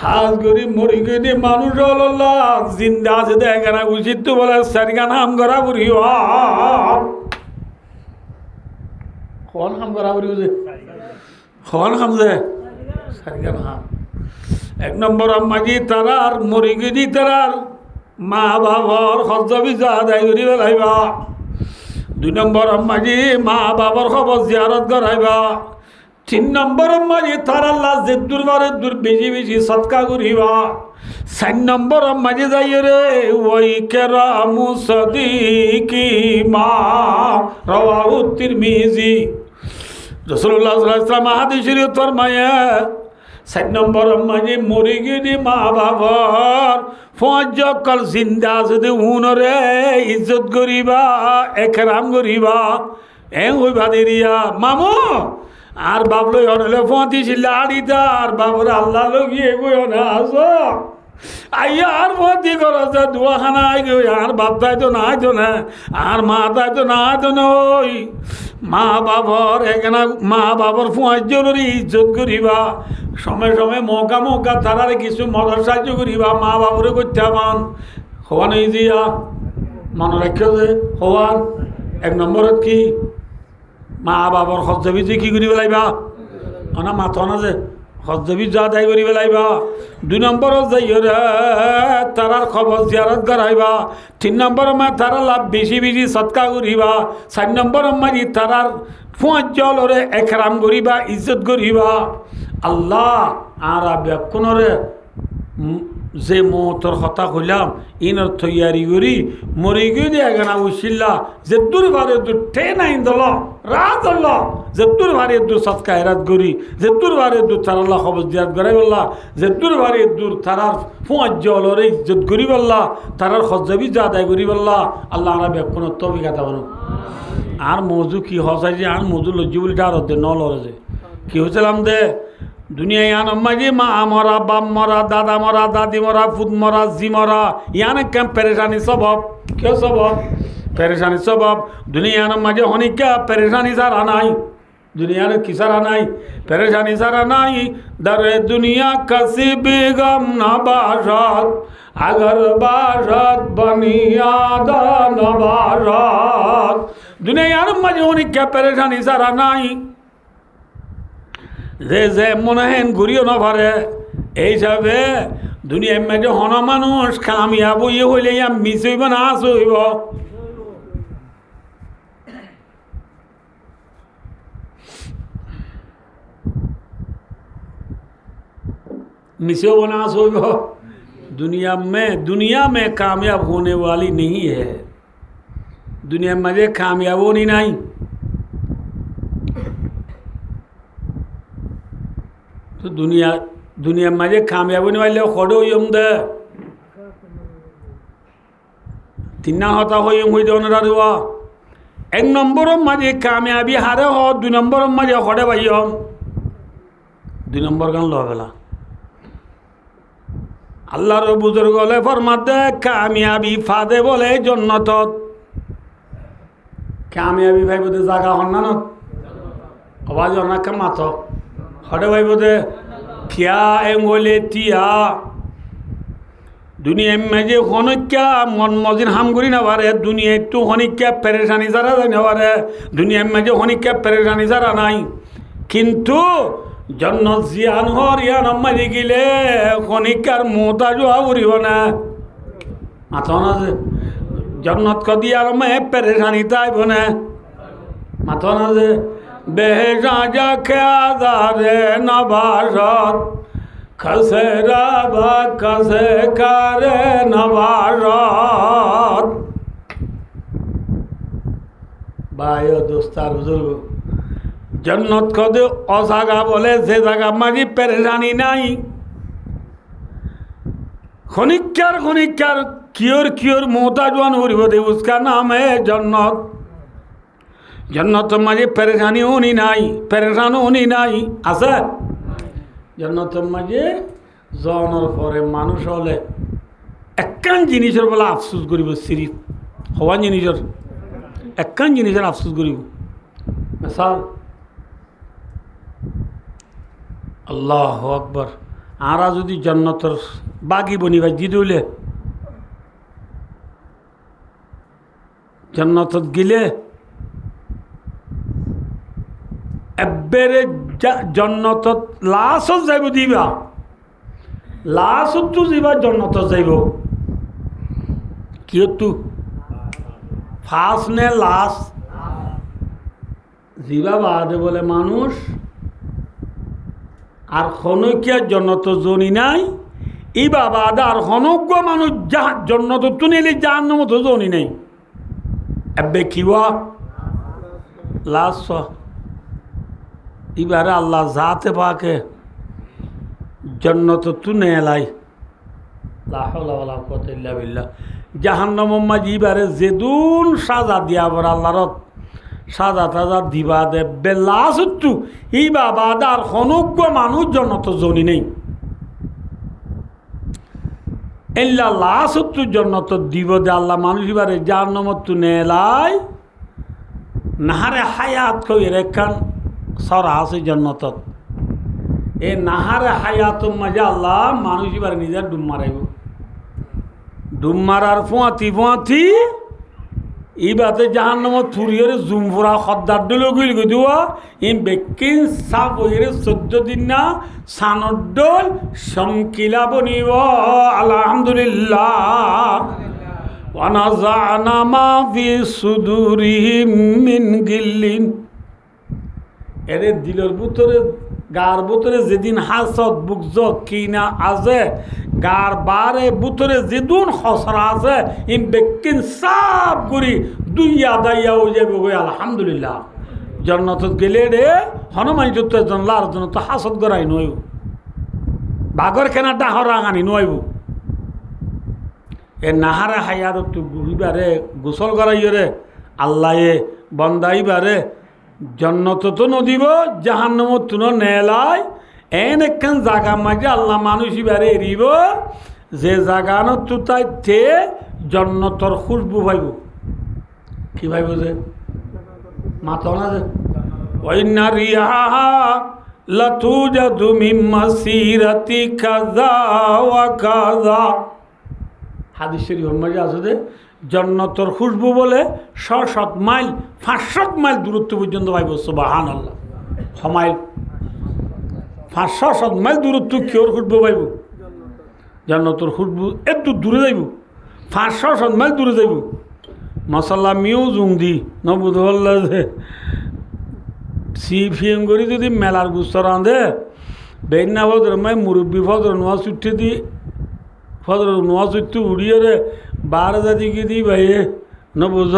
হাজ গরি মরি গরি মানুষ হল জিন্দা আছে দেখে না উচিত তো বলে সারিগান হাম করা বুড়ি হন হাম করা বুড়ি হন হাম যে সারিগান হাম এক নম্বর আম্মাজি তারার মরি গরি তারার মা বাবার হজ্জবি যা আদায় করি বেলাইবা। 2 নম্বর আম্মাজি মা বাবার খবর জিয়ারত করাইবা। 3 নম্বর আম্মাজি তার আল্লাহ যে দুর্বারে দূর বেশি বেশি সৎকা করিবা। 4 নম্বর আম্মাজি যাই রে ওই কেরামু সদিকি মা রাওয়াহু তিরমিজি। রাসূলুল্লাহ সাল্লাল্লাহু আলাইহি ওয়াসাল্লাম হাদিস শরীফ ফরমায়ে 4 নম্বর আম্মাজি মরি গিয়ে মা বাবার ফজকল জিন্দা যদি হুনরে ইজ্জত করিবা একরাম করিবা ওই বাদিরিয়া মামু আর বাবলো হলে ফতি লাড়িতা আর বাবুর আল্লাহ লগিয়ে গই না আস আইয়া আর ফতি করছে দুয়াখানা আর বাপ তাই তো নাই তো না আর মা তাই তো নাই তো নই মা বাবার এখানে মা বাবার ফুয়ার জরুরি ইজ্জত করিবা। সময় সময় মৌকা মৌকা তারারে কিছু মদর সাহায্য করিবা। মা বাবুরে করতে পান হওয়া নেই দিয়া মনে রাখিও যে হওয়ার 1 নম্বরত কি মা বাবার হজ্জবি যে কি করি পেলাইবা না মাথা না যে হজ্জবি যা দায় করি পেলাইবা। 2 নম্বরত যাই তারার খবর জিয়ারত করাইবা। 3 নম্বর মা তারা লাভ বেশি বেশি সৎকা করিবা। 4 নম্বর মাঝি তারার ফুঁয়ার জলরে একরাম করিবা ইজ্জত করিবা। আল্লাহ আর ব্যাকুণরে যে মতর কথা কইলাম ইনর তৈয়ারি করি মরি গিয়ে এগানা উচিল্লা যে দূর ভারে দূর ট্রেন আইন দল রাত আল্লাহ যে দূর ভারে দূর সৎকা এরাত করি যে দূর ভারে দূর তারাল্লাহ খবর দিয়াত গড়াই বললা যে দূর ভারে দূর তারার ফুঁয়ার জলরে ইজ্জত করি বললা তারার হজ্জবি যা আদায় করি বললা আল্লাহ আর ব্যাকুণর তবিকাতা বানো। আর মজু কি হসাই যে আর মজু লজ্জি বলি আর দে ন লড়ে যে কি হয়েছিলাম দে দুনিয়া ইয়ান মাঝে মা মরা বাপ মরা দাদা মরা দাদি মরা ফুদ মরা জি মরা ইয়ান কেম পেরেশানি স্বভাব কেউ স্বভাব পেরেশানি স্বভাব দুনিয়ার মাঝে অনেকা পেরেশানি সারা নাই দুনিয়ার কি সারা নাই পেরেশানি সারা নাই দরে দুনিয়া কসি বেগম না বাসত আগর বাসত বনিয়াদা না বাসত দুনিয়ার মাঝে অনেকা পেরেশানি সারা নাই যে যে মনে হেন ঘুরিও না পারে এইসবে দুনিয়ার মাঝে হন মানুষ কামিয়াব ইয়ে হইলে মিস হইব না আস হইব मिसे होना सोच दुनिया में कामयाब होने वाली नहीं है। दुनिया में मजे कामयाब होनी नहीं तो दुनिया में मजे कामयाब होने वाले खोड़ो यम दे तिन्ना होता हो यम हुई दोनों राधुआ 1 नंबर मजे कामयाबी हारे हो 2 नंबर मजे खोड़े भाई हम 2 नंबर कौन लो बेला আল্লাহর বুজুর্গ হলে ফরমাতে কামিয়াবি ফাদে বলে জন্নত কামিয়াবি ভাই বোধে জায়গা হন না আওয়াজ অনেক মাত হটে ভাই বোধে কিয়া এঙ্গলে তিয়া দুনিয়া মেজে হনিকা মন মজিন হাম করি না পারে দুনিয়া একটু হনিকা পেরেশানি যারা যায় না পারে দুনিয়া মেজে হনিকা পেরেশানি যারা নাই কিন্তু জন্নত জিয়ান হর ইয়ান মারি গিলে খনিকার মোতাজ উড়িব না মাথা না যে জন্নত কদিয়ার মে পেরেশানি তাইব না মাথা না যে বেহেজা যা খেয়াদারে নবাসত খসে রাবা খসে কারে নবাসত ভাই ও দোস্তার বুজুর্গ जन्नत को दे असागा बोले से जगह माजी परेशानी नहीं खनिक्कर क्योर मोहताजवान हो रही उसका नाम है जन्नत। जन्नत माजी परेशानी होनी नहीं परेशान होनी नहीं आसा जन्नत माजी जानर परे मानुष होले एक्कान जिनिसर बोला अफसोस करिब सिर्फ हवा जिनिसर एक्कान जिनिसर अफसोस करिब मिसाल আল্লাহু আকবার আরা যদি জন্নতর বাগি বনিবাই দি দইলে জন্নতত গিলে এবারে জন্নতত লাশত যাইব দিবা লাশত তো যাইবা জন্নতত যাইব কি তু ফার্স্ট নে লাশ জিবা বাদে বলে মানুষ আর খনকিয়া জন্নত জনি নাই ই বাবা আর খনজ্ঞ মানুষ যা জন্নত তো নিলে যার মতো জনি নাই এবে কিবা লাশ এবারে আল্লাহ জাতে পাকে জন্নত তু নেলাই লা হাওলা ওয়ালা কুওয়াতা ইল্লা বিল্লাহ জাহান্নাম মাঝি এবারে যেদুন সাজা দিয়া বড় আল্লাহর সাজা তাজা দিবা দে বেলাসুত্তু ই বাবা দার খনজ্ঞ মানুষ জন্নত জনি নেই এল্লা লাসুত্তু জন্নত দিব দে আল্লাহ মানুষ এবারে জাহান্নামত্তু নেলাই নাহারে হায়াত কই রেখান সরা আছে জন্নতত এ নাহারে হায়াতুর মাঝে আল্লাহ মানুষ এবার নিজের ডুম মারাইব ডুম মারার ফুয়াতি ইবাতে জাহান্নামত থুরিয়রে জুমফুরা খদ্দার ডল গইল গদিওয়া ইন বেকিন সাপ হইরে 14 দিন না সানডল শমকিলা বনিব আলহামদুলিল্লাহ ওয়া নাযানা মা ফি সুদুরিহিম মিন গিল্লিন এরে দিলের ভিতরে গার ভিতরে যেদিন হাসত বুকজ কিনা আছে গার বারে ভিতরে যেদিন খসরা আছে ইন বেকিন সাপ করি দুইয়া দাইয়া হয়ে যাবে গো আলহামদুলিল্লাহ জন্নতত গেলে রে হনুমান যুদ্ধ জনলার জন্য তো হাসত গড়াই নয় বাগর কেনা ডাহর রাঙানি নয় এ নাহারে হায়াত তো ঘুরিবারে গোসল করাইরে আল্লাহ বন্দাইবারে জন্নত তো নদীব জাহান্নামত তুনো নেলাই এন একখান জাগা মাঝে আল্লাহ মানুষ এবারে এরিব যে জাগানত তো তাই থে জন্নতর খুশবু ভাইব কি ভাইব যে মাত না যে ওই নারিহা লাতুজাদু মিন মাসিরাতি কাযা ওয়া কাযা হাদিস শরীফের মাঝে আছে যে জন্নতর খুশবু বলে 600 মাইল 500 মাইল দূরত্ব পর্যন্ত পাইব সুবহানাল্লাহ মাইল 500 মাইল দূরত্ব কিওর খুশবু পাইব জন্নতর খুশবু একটু দূরে যাইব 500 মাইল দূরে যাইব মশাল্লা মিও জুংদি নবুদল্লা যে সিফিএম করি যদি মেলার গুস্ত রাঁধে বেগনা ফদর মাই মুরব্বী ফদর নোয়া চুট্টি দি ফদর নোয়া চুট্টি উড়িয়ে রে বার জাতি কি দি ভাইয়ে ন বুঝ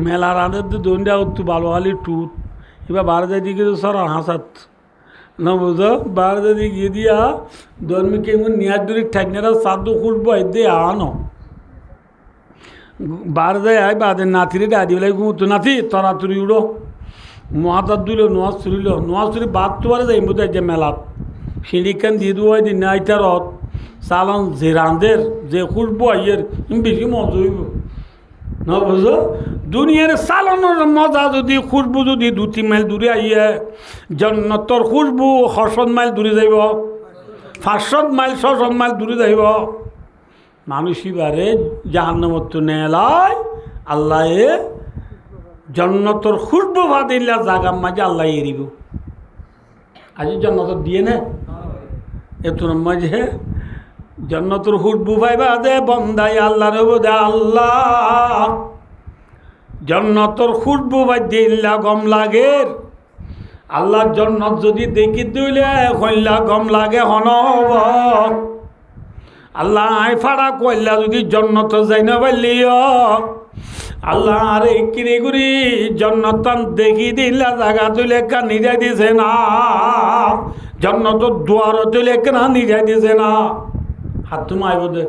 মেলা রাঁধে তো দন্ডা উত্তু ভালো হালি টুত এবার বার জাতি কি সর হাসাত ন বুঝ বার জাতি গিয়ে দিয়া দর্মি কেমন নিয়ার দূরে ঠাকনারা সাদু খুঁজবো এদে আনো বার যায় আয় বাদে নাতিরে ডাদি বেলায় ঘুমতো নাতি তরাতুরি উড়ো মহাতার দিল নোয়াজ চুরিল নোয়াজ চুরি বাদ তো পারে যাই বোধ যে মেলাত সিঁড়িখান দিয়ে দেওয়া দিন না এটা রথ চালন যে রাঁধের যে খুঁজবো আইয়ের বেশি মজা হইব না বুঝো দুনিয়ার চালনের মজা যদি খুঁজবো যদি 2-3 মাইল দূরে আইয়ে জন্নতর খুঁজবো 600 মাইল দূরে যাইব 500 মাইল 600 মাইল দূরে যাইব মানুষ এবারে জাহান্নামত নেলায় আল্লাহ জন্নতর খুশবু ভাদিল্লা জাগার মাঝে আল্লাহ এরিব আজ জন্নত দিয়ে নে এতর মাঝে জন্নতর খুশবু পাইবা দে বন্দাই আল্লাহ রব দে আল্লাহ জন্নতর খুশবু ভাদিল্লা গম লাগের আল্লাহ জন্নত যদি দেখি দিলে কইলা গম লাগে হনব আল্লাহ আই ফাড়া কইলা যদি জন্নত যাই না পারলিও আল্লাহ আরে কিরে গুরি জন্নতন দেখি দিলা জায়গা তুলে কানি যাই দিছে না জন্নত দুয়ার তুলে কেনা নিজাই দিছে না হাত তুমি আইব দে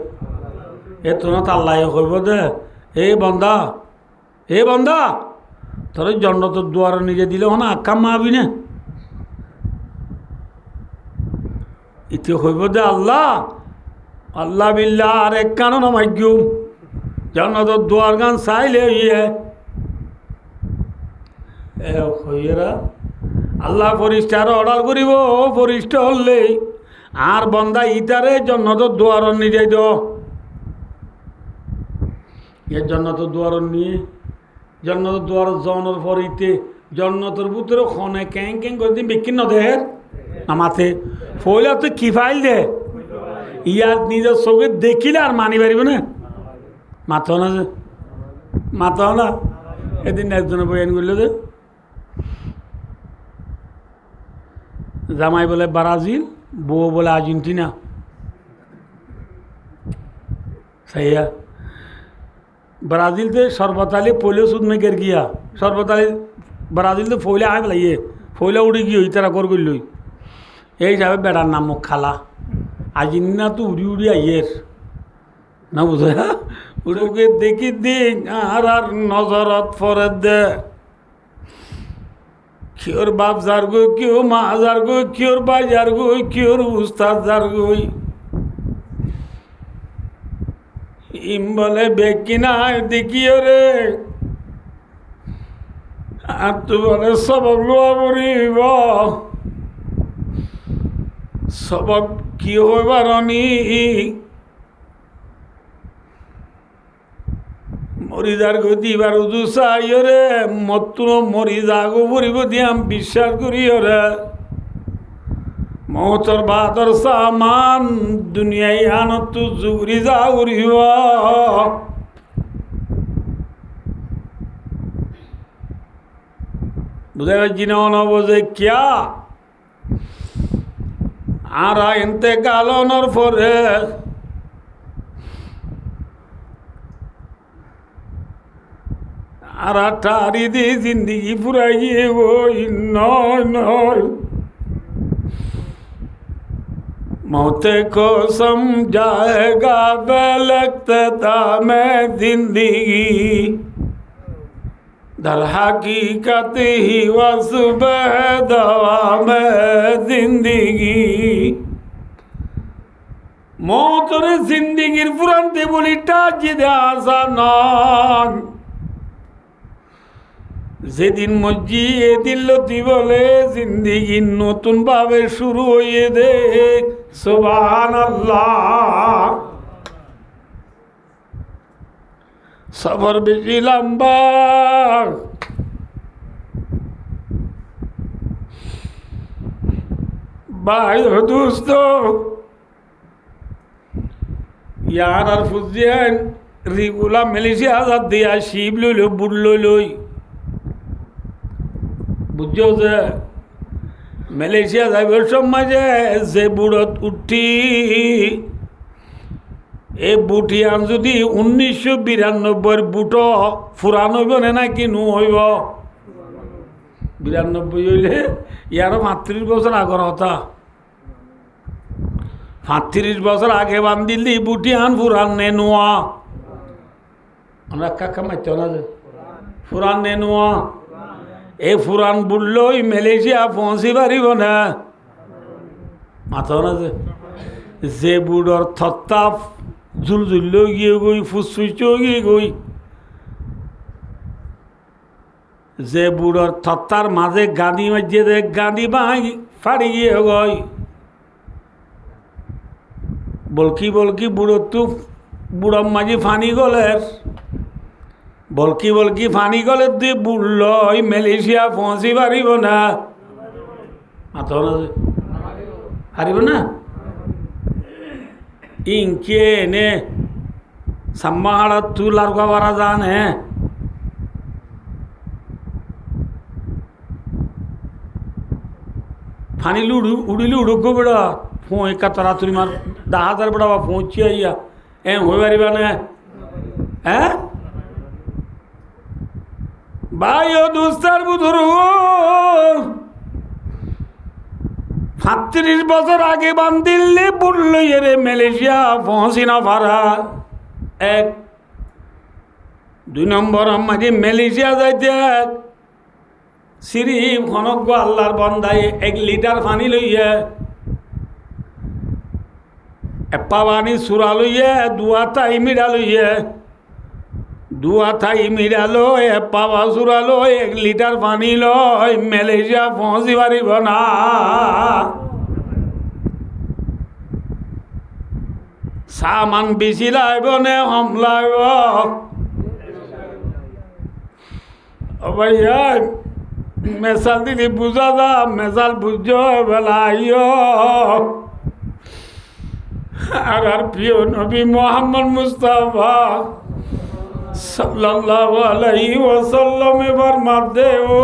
এ তোমার আল্লাহ কইব দে এ বন্দা তোর জন্নত দুয়ার নিজে দিলে না আক্কা মাবি না ইতি কইব দে আল্লাহ আল্লাহ বিল্লাহ আর এক কারণ মাইগুম জন্নতর দুয়ার গান চাইলে হইয়েরা আল্লাহ ফরিস্টার অর্ডার করিব ফরিস্টা হলেই আর বন্দা ইতারে জন্নত দুয়ার নিয়ে যাই তো এর জন্নত দুয়ার নিয়ে জন্নত দুয়ার জনের পর ইতে জন্নতর ভিতরে খনে ক্যাং ক্যাং করে দিন বিক্রি নদের আমাতে ফইলা তো কি ফাইল দে ইয়ার নিজের চোখে দেখিলে আর মানি পারিব না মাথাও না যে মাথাও না এদিন একজনে বয়ান করল যে জামাই বলে ব্রাজিল বউ বলে আর্জেন্টিনা সাইয়া ব্রাজিল তে সর্বতালি পহলে সুদ में गिर गया সর্বতালি ব্রাজিল তো ফইলে আয় বলে ফইলে উড়ে গিয়ে তারা কর করল এই যাবে বেড়ার নাম মুখ খালা আর্জেন্টিনা তো উড়ি উড়ি আইয়ের না বুঝে উড়ে দেখি দিন আর নজরত ফরে দে কিওর বাপ যার গই কিও মা যার গই কিওর ভাই যার গই কিওর উস্তাদ যার গই ইম বলে বেকিনা দেখিও রে আর তো বলে সবক লোয়া পড়িব সবক কি হইবার নি মরি যার গই দিবার উদু চাইও রে মতুর মরি যাগো পড়িব দিয়াম বিশ্বাস করিও রে মৌতর বাদর সামান দুনিয়ায় আনত জুগরি যাউরিব বুঝে পাচ্ছি না বোঝে কিয়া আর এনতে কালনের পরে আর টারি দিয়ে জিন্দিগি ফুরাইয়ে ওই নয় নয় मौते को समझाएगा बेलकता में जिंदगी दर हकीकत ही वसुबह दवा में जिंदगी मौतरे जिंदगीर पुरानते বলিটা জিদে আসা নয় যেদিন মজ্জি এদিন লতি বলে জিন্দিগি নতুন ভাবে শুরু হয়ে দে সুবহানাল্লাহ সবর বেশি লম্বা ভাই দোস্ত ইয়ার আর ফুজিয়ান রিগুলা মালয়েশিয়া আজাদ দিয়া শিব লইল বুড় লই বুঝছো যে মালয়েশিয়া যাইবার সময় যে বুড়ত উঠি এই বুটিয়ান যদি 1992 বুট ফুরান হইব না কিনু হইব 92 হইলে ইয়ারও 35 বছর আগর কথা 35 বছর আগে বান্ধিলি বুটিয়ান ফুরান নে নোয়া আমরা কাকা মাইত না যে ফুরান নে নোয়া এই ফুরান বুড়লই মালয়েশিয়া পৌঁছি পারিব না মাথা না যে বুড়র থত্তাপ ঝুলঝুল গিয়ে গই ফুসফুস গিয়ে গই যে বুড়র থত্তার মাঝে গাঁদি মাঝে দে গাঁদি বাই ফাড়ি গিয়ে গই বলকি বলকি বুড়োর তো বুড়ম মাঝে ফানি গলের বলকি বলকি ফানি গলে দিয়ে বুড়ল মালয়েশিয়া পৌঁছি পারিব না মাথা না পারিব না ইনকে নে সাম্মাহাড়া তুল আর গাওয়ারা যান হ্যাঁ ফানিলি উড়িলি উড়ুক বেড়া ফোঁ একা তাড়াতাড়ি মার 10,000 বেড়া পৌঁছি আইয়া হয়ে পারিবা না হ্যাঁ ভাই ও দুস্তার বুধুর 35 বছর আগে বান্ধিলে বুড়লো রে মালয়েশিয়া পৌঁছি না পারা 1 2 নম্বর আমাকে মালয়েশিয়া যাইতে সিরিফ খনক আল্লাহর বন্দায় 1 লিটার পানি লইয়া এপ্পা পানি সুরা লইয়া দুয়া তাই মিড়া লইয়া দুয়া থাই মিড়ালো পাওয়া চুরালো 1 লিটার পানি লয় মালয়েশিয়া পৌঁছি পারিব না সামান বেশি লাইব নে হম লাইব ভাইয়া মেসাল দিদি বুঝা যা মেসাল বুঝ বেলাইও আর প্রিয় নবী মোহাম্মদ মুস্তাফা সাল্লাল্লাহু আলাইহি ওয়াসাল্লাম এবার মাদে ও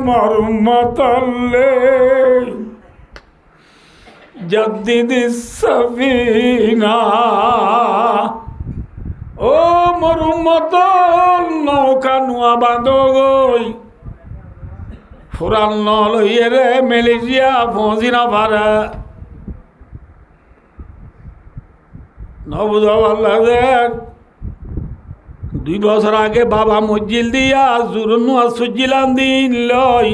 মোর উম্মতল্লে জাদ্দিদিস সাফিনা ও মোর উম্মতল নৌকা নুয়া বাঁধো গই ফুরান লইয়ে রে মালয়েশিয়া পৌঁছি না পারে নবুদার 2 বছর আগে বাবা মসজিদ দিয়া জুরনু সুজিলাম দিন লই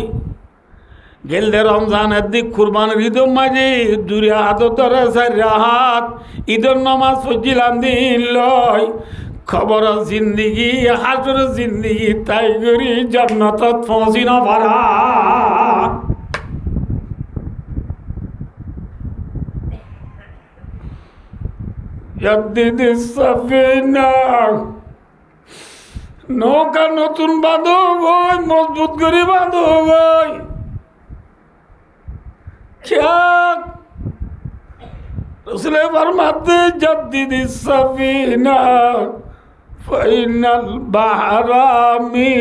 গেলদে রমজানের দিক কুরবানের ঈদর মাঝে দূরে হাত ধরে 4 হাত ঈদর নামাজ সুজিলাম দিন লই খবর জিন্দগি হাজর জিন্দগি তাই করি জান্নাতত পৌঁছি না পারা জাদ্দিদিস সাফিনা নৌকা নতুন বাঁধো গই মজবুত করে বাঁধো গই খেয়াল রসুলে ফরমাতে জাদ্দিদিস সাফিনা ফাইনাল বাহরামি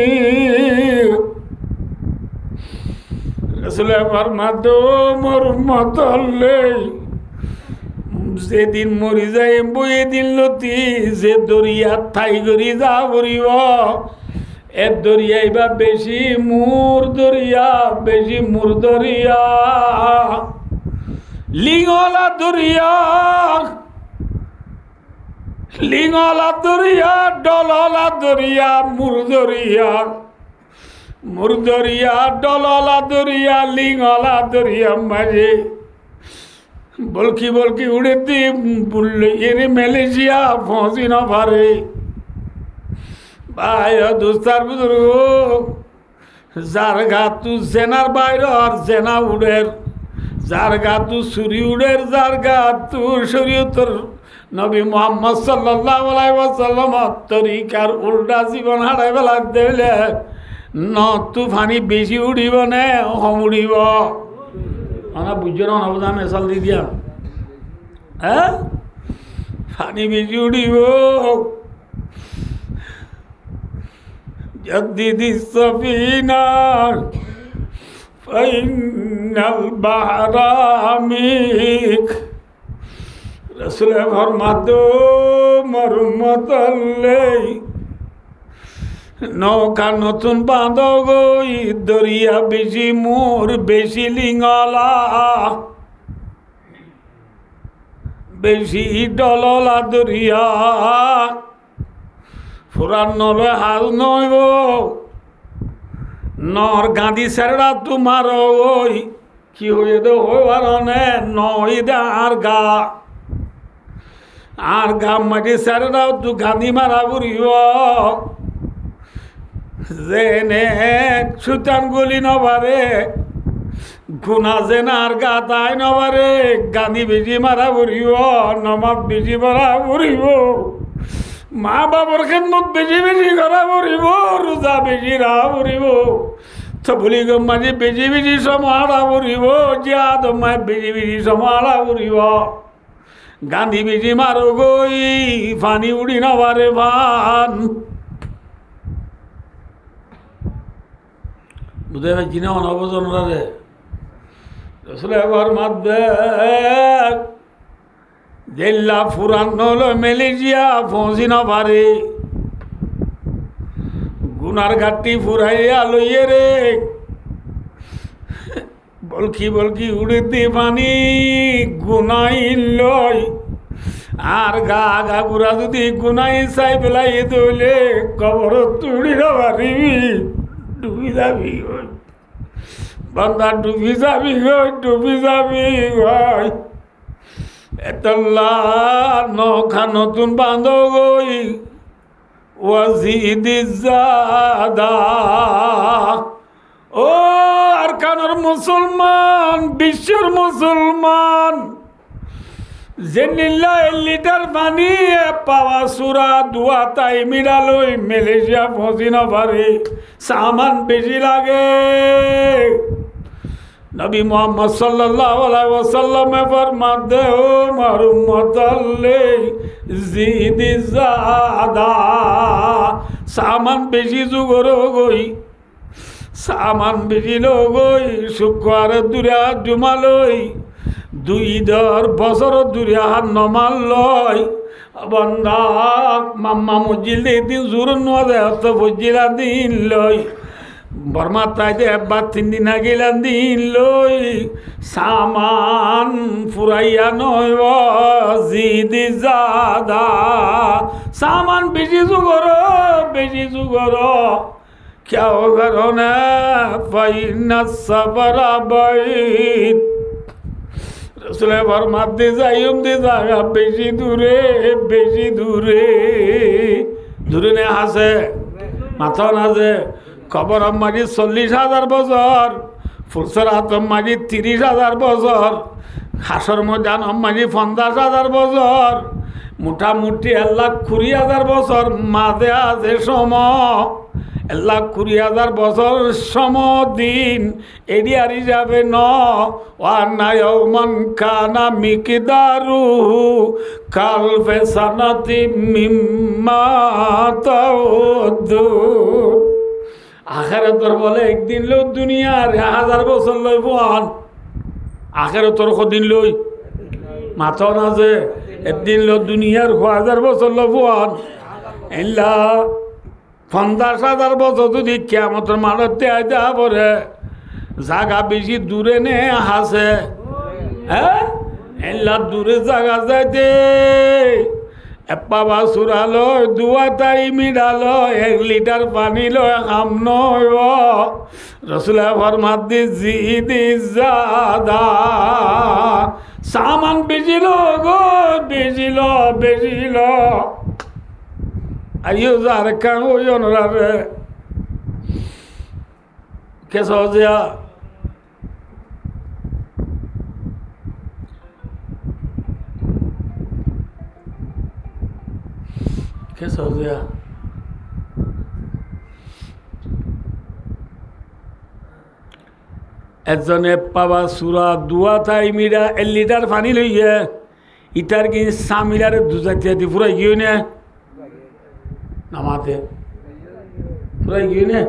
রসুলে ফরমাতে মোর উম্মতল্লে যেদিন মরি যাই বই দিন লতি যে দরিয়া ঠাই করি যা করিব এর দরিয়াই বা বেশি মুর দরিয়া বেশি মুর দরিয়া লিঙ্গলা দরিয়া লিঙ্গলা দরিয়া ডললা দরিয়া মুর দরিয়া মুর দরিয়া ডললা দরিয়া লিঙ্গলা দরিয়া মাঝে বলকি বলকি উড়েতে বললে এনে মালয়েশিয়া পৌঁছি না পারে ভাই দোস্তার বুজুর্গ যার গা তু জেনার বাইরে আর জেনা উড়ের যার গা তু সুরি উড়ের যার গা তু শরীয়তর নবী মুহাম্মদ সাল্লাল্লাহু আলাইহি ওয়াসাল্লাম তরিকার উল্টা জীবন হারাই বেলা দিলে ন তু ফানি বেশি উড়িব নে কম উড়িব আমরা বুঝছো না অবদান মেশাল দি দিয়া হ্যাঁ পানি বেশি উঠিব জাদ্দিদিস সাফিনা ফাইনাল বাহরা আমিক রাসূলে ফরমাতো মোর উম্মতল্লে নৌকা নতুন বাঁধো গই দরিয়া বেশি মুর বেশি লিঙ্গলা বেশি ডললা দরিয়া ফুরান নলে হাল নয় গো নর গাঁদি সেরা তোমার ওই কি হয়ে দে হইবার নয় দে আর গা মাটি সেরাও তু গাঁদি মারা বুড়িব জেনে সুতান গুলি নবারে গুনা জেনার গা তাই নবারে গানি বেশি মারা বুড়িব নমাজ বেশি মারা বুড়িব মা বাবার খেদমত বেশি বেশি করা বুড়িব রোজা বেশি রাহা বুড়িব তো ভুলি গম মাঝে বেশি বেশি সমাড়া বুড়িব জিয়াদ মায় বেশি বেশি সমাড়া বুড়িব গান্ধী বেশি মারো গই ফানি উড়ি নবারে ভান বুঝে পাইছি না অনবজনরা রে আসলে এবার মাধ্যে জেলা ফুরান হলো মালয়েশিয়া পৌঁছি না পারে গুনার ঘাটটি ফুরাইয়া লইয়ে রে বলকি বলকি উড়েতে পানি গুনাই লয় আর গা গা গুড়া যদি গুনাই চাই পেলাই দইলে কবর তুড়ি পারিবি ডুবি যাবি বান্দা ডুবি যাবি ডুবি যাবি ভাই এতলা নৌকা নতুন বাঁধ গই ওয়াজিদি জাদা ও আর কানার মুসলমান বিশ্বের মুসলমান যে নিল্লা 1 লিটার পানি পাওয়া সুরা দুয়া তাই মিলালই মালয়েশিয়া পৌঁছি না পারে সামান বেশি লাগে নবী মোহাম্মদ সাল্লাল্লাহু আলাইহি ওয়াসাল্লামে ফরমাতে ও মার উম্মত আল্লে জিদি জাদা সামান বেশি জুগর গই সামান বেশি লগই শুক্র দুরা জুমালই 2 বছর দূরে হাত নমাল লয় বন্দা মাম্মা মসজিদ দিন জোর নদে হত ফজিলা দিন লয় বর্মা তাইতে একবার 3 দিন গেলাম দিন লই সামান ফুরাইয়া নয় জিদি জাদা সামান বেশি যুগর কেউ করো না ফাইনা সাবরা বাইত রসুলের ফরমাতে যাইম দে জায়গা বেশি দূরে নে আছে মাথা আছে খবর মাঝি 40,000 বছর ফুলসর হাতম মাঝি 30,000 বছর হাসর মজান মাঝি 50,000 বছর মোটামুটি 1,20,000 বছর মাঝে আছে সময় 1,20,000 বছর সমদিন এরিয়ারি যাবে ন ওয়ানায়মান কানা মিকদারু কালফে সানাতি মিম্মা তাউদ্দুন আখিরাতর বলে একদিন লই দুনিয়ার 1000 বছর লই বল আখিরাতর কদিন লই মাথা না যে একদিন লই দুনিয়ার 1000 বছর লই বল এলা 50,000 বছর যদি কিয়ামতের মাঠে আইতে পরে জায়গা বেশি দূরে নে হাসে হ্যাঁ এলা দূরে জায়গা যাইতে এপাবা সুরালো দুয়া তাই মিডালো 1 লিটার পানি লয় কাম নয় রসুলের ফরমাতে জিদি জাদা সামান বেজিল গো বেজিল আইও যার কান ওই অনরারে কে সহজিয়া কে সহজিয়া একজনে পাবা সুরা দুয়া তাই মিরা 1 লিটার পানি লইয়ে ইটার কি সামিলারে দুজাতিয়া দি পুরা গিয়ে নে নামাতে পুরা গিয়ে নে